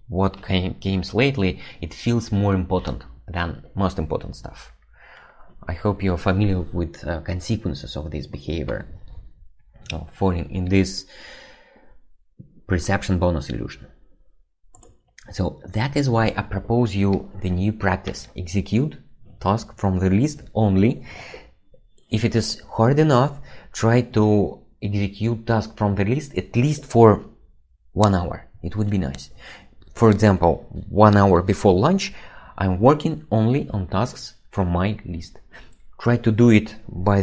what came lately, it feels more important than most important stuff. I hope you are familiar with consequences of this behavior, falling in this perception bonus illusion. So that is why I propose you the new practice: execute task from the list only. If it is hard enough, try to execute task from the list at least for 1 hour. It would be nice. For example, 1 hour before lunch, I'm working only on tasks from my list. Try to do it by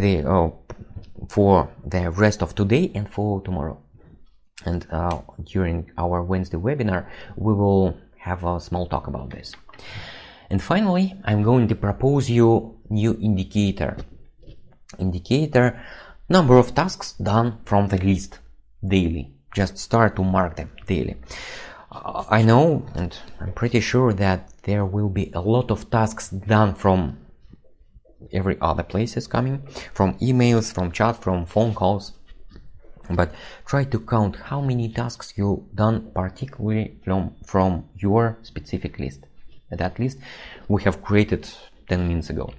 for the rest of today and for tomorrow. And during our Wednesday webinar, we will have a small talk about this. And finally, I'm going to propose you new indicator. Number of tasks done from the list daily. Just start to mark them daily. I know, and I'm pretty sure that there will be a lot of tasks done from every other places coming, from emails, from chat, from phone calls. But try to count how many tasks you done particularly from your specific list. That list we have created 10 minutes ago.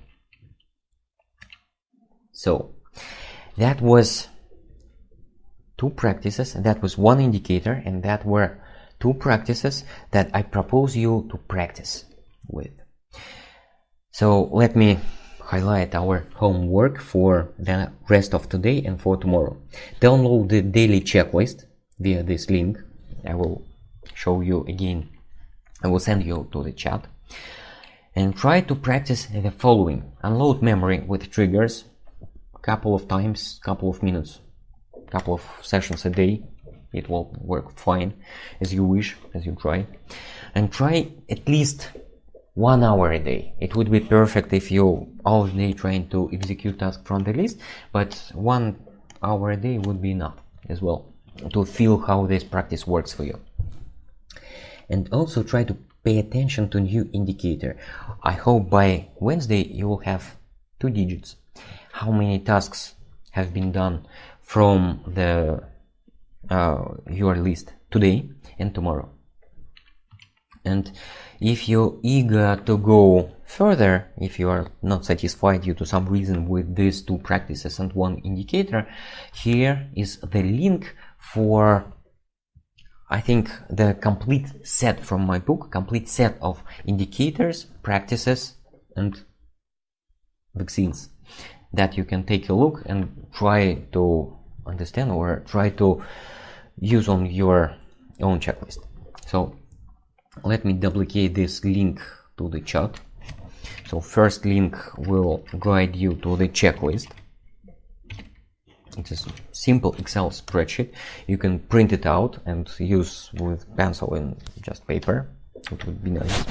So that was two practices, that was one indicator, and that were two practices that I propose you to practice with. So let me highlight our homework for the rest of today and for tomorrow. Download the daily checklist via this link. I will show you again. I will send you to the chat. And try to practice the following. Unload memory with triggers a couple of times, couple of minutes, couple of sessions a day. It will work fine as you wish, as you try. And try at least 1 hour a day. It would be perfect if you all day trying to execute tasks from the list, but 1 hour a day would be enough as well to feel how this practice works for you. And also try to pay attention to new indicator. I hope by Wednesday you will have 2 digits. How many tasks have been done from the your list today and tomorrow. And if you're eager to go further, if you are not satisfied due to some reason with these two practices and one indicator, here is the link for, I think, the complete set from my book, complete set of indicators, practices, and vaccines that you can take a look and try to understand or try to use on your own checklist. So let me duplicate this link to the chat. So first link will guide you to the checklist. It's a simple Excel spreadsheet. You can print it out and use with pencil and just paper. It would be nice.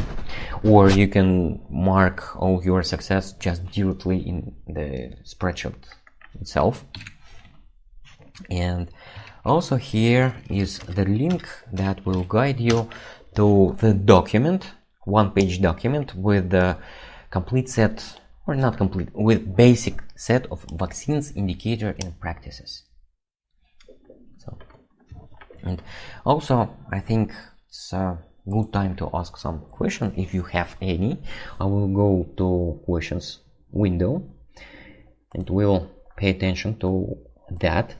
Or you can mark all your success just directly in the spreadsheet itself. And also here is the link that will guide you to the document, one-page document with the complete set, or not complete, with basic set of vaccines, indicator and practices. So, and also I think it's a good time to ask some questions if you have any. I will go to questions window and we'll pay attention to that.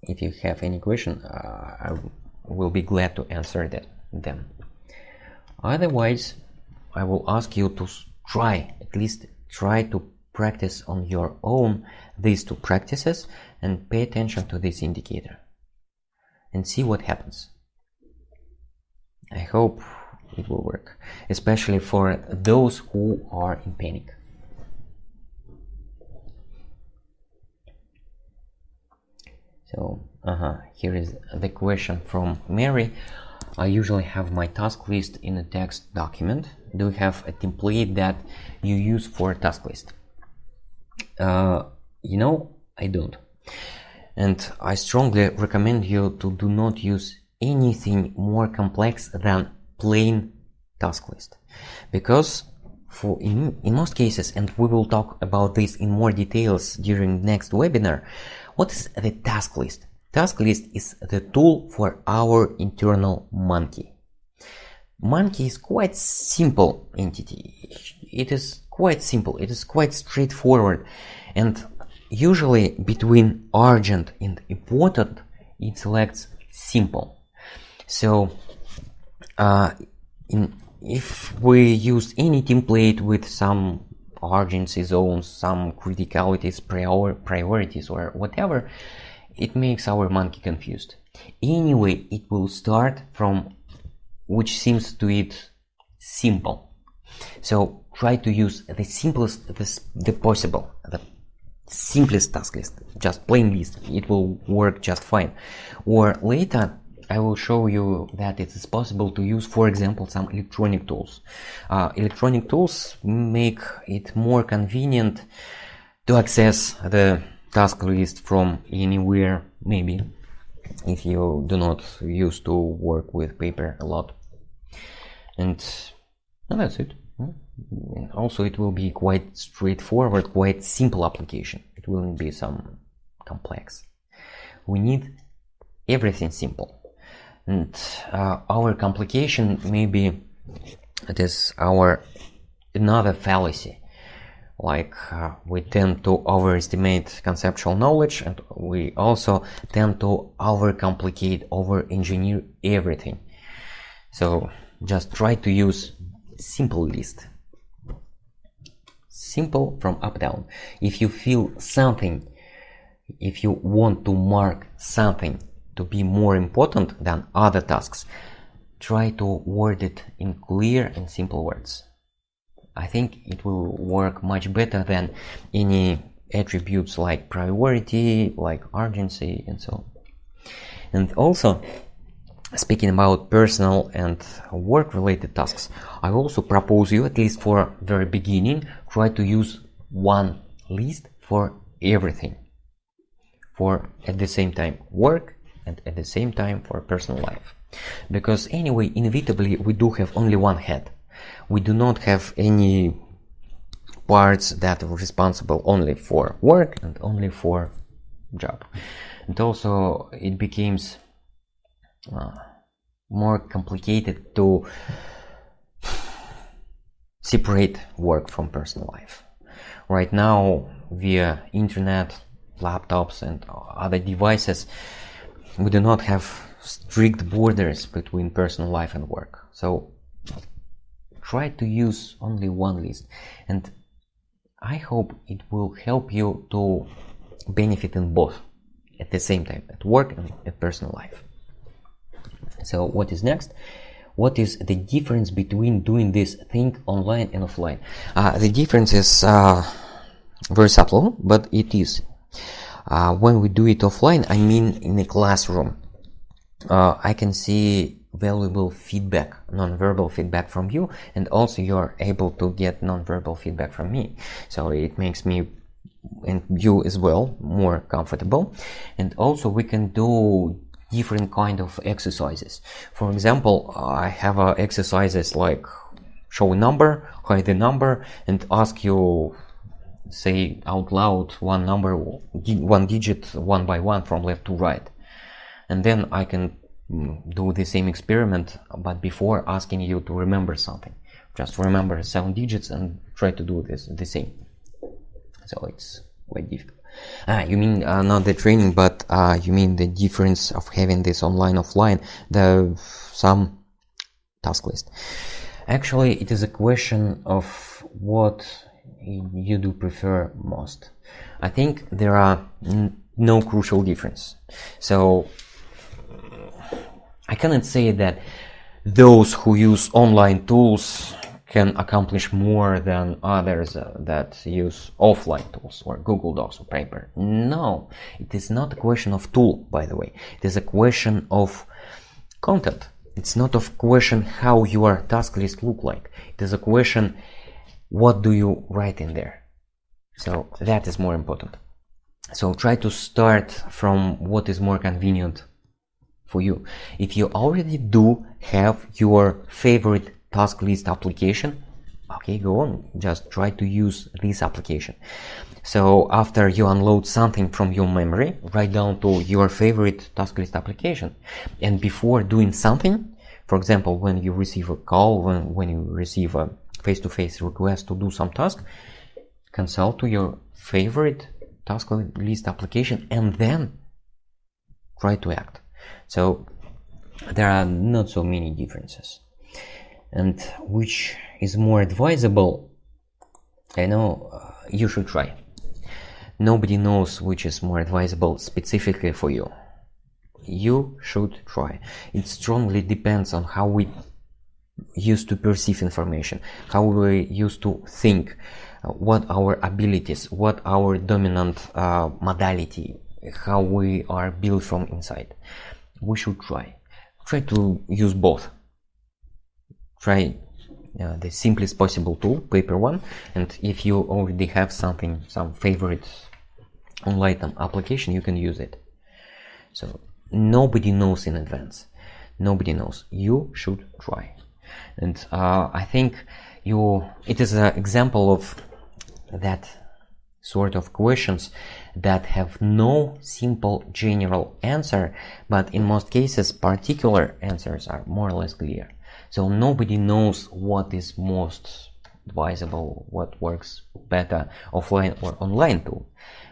If you have any question, I will be glad to answer them. Otherwise, I will ask you to at least try to practice on your own these two practices and pay attention to this indicator and see what happens. I hope it will work, especially for those who are in panic. So here is the question from Mary. I usually have my task list in a text document. Do you have a template that you use for a task list? You know, I don't. And I strongly recommend you to do not use anything more complex than plain task list. Because in most cases, and we will talk about this in more details during next webinar, what is the task list? Task list is the tool for our internal monkey. Monkey is quite simple entity. It is quite simple. It is quite straightforward. And usually between urgent and important, it selects simple. So if we use any template with some urgency zones, some criticalities, priorities or whatever, it makes our monkey confused. Anyway, it will start from which seems to it simple. So try to use the simplest, the possible, the simplest task list, just plain list. It will work just fine. Or later I will show you that it is possible to use, for example, some electronic tools. Electronic tools make it more convenient to access the task list from anywhere, maybe, if you do not used to work with paper a lot. And that's it. And also it will be quite straightforward, quite simple application. It won't be some complex. We need everything simple. And our complication, maybe it is our another fallacy. Like we tend to overestimate conceptual knowledge, and we also tend to overcomplicate, over-engineer everything. So just try to use simple list. Simple from up down. If you feel something, if you want to mark something to be more important than other tasks, try to word it in clear and simple words. I think it will work much better than any attributes like priority, like urgency, and so on. And also, speaking about personal and work-related tasks, I also propose you, at least for very beginning, try to use one list for everything. For at the same time work and at the same time for personal life. Because anyway, inevitably, we do have only one head. We do not have any parts that are responsible only for work and only for job. And also it becomes more complicated to separate work from personal life. Right now, via internet, laptops and other devices, we do not have strict borders between personal life and work. So try to use only one list, and I hope it will help you to benefit in both at the same time, at work and at personal life. So what is next? What is the difference between doing this thing online and offline? The difference is very subtle, but it is. When we do it offline, I mean in a classroom, I can see valuable feedback, non-verbal feedback from you, and also you're able to get non-verbal feedback from me. So it makes me and you as well more comfortable. And also we can do different kind of exercises. For example, I have exercises like show a number, hide the number, and ask you say out loud one number, one digit, one by one from left to right. And then I can do the same experiment, but before asking you to remember something. Just remember 7 digits and try to do this the same. So it's quite difficult. You mean not the training, but you mean the difference of having this online, offline, some task list. Actually, it is a question of what you do prefer most. I think there are no crucial difference. So I cannot say that those who use online tools can accomplish more than others that use offline tools or Google Docs or paper. No, it is not a question of tool, by the way. It is a question of content. It's not a question how your task list look like. It is a question what do you write in there. So that is more important. So try to start from what is more convenient for you. If you already do have your favorite task list application, okay, go on, just try to use this application. So after you unload something from your memory, write down to your favorite task list application, and before doing something, for example, when you receive a call, when you receive a face-to-face request to do some task, consult to your favorite task list application and then try to act. So there are not so many differences. And which is more advisable, I know you should try. Nobody knows which is more advisable specifically for you. You should try. It strongly depends on how we used to perceive information, how we used to think, what our abilities, what our dominant modality, how we are built from inside. We should try. Try to use both. Try the simplest possible tool, paper one, and if you already have something, some favorite online application, you can use it. So nobody knows in advance. Nobody knows. You should try. And I think it is an example of that sort of questions that have no simple general answer, but in most cases particular answers are more or less clear. So nobody knows what is most advisable, what works better offline or online tool.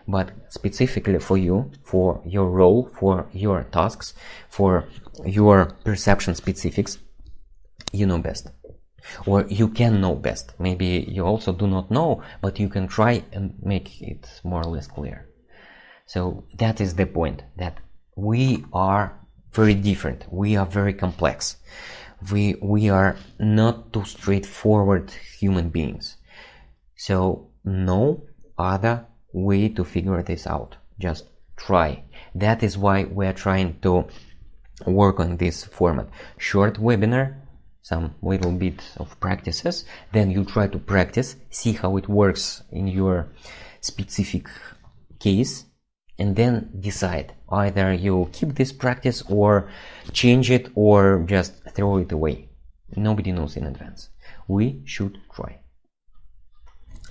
But specifically for you, for your role, for your tasks, for your perception specifics, you know best. Or you can know best. Maybe you also do not know, but you can try and make it more or less clear. So that is the point, that we are very different. We are very complex. We are not too straightforward human beings. So no other way to figure this out. Just try. That is why we are trying to work on this format. Short webinar, some little bit of practices, then you try to practice, see how it works in your specific case, and then decide. Either you keep this practice or change it or just throw it away. Nobody knows in advance. We should try.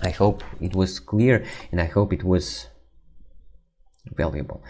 I hope it was clear and I hope it was valuable.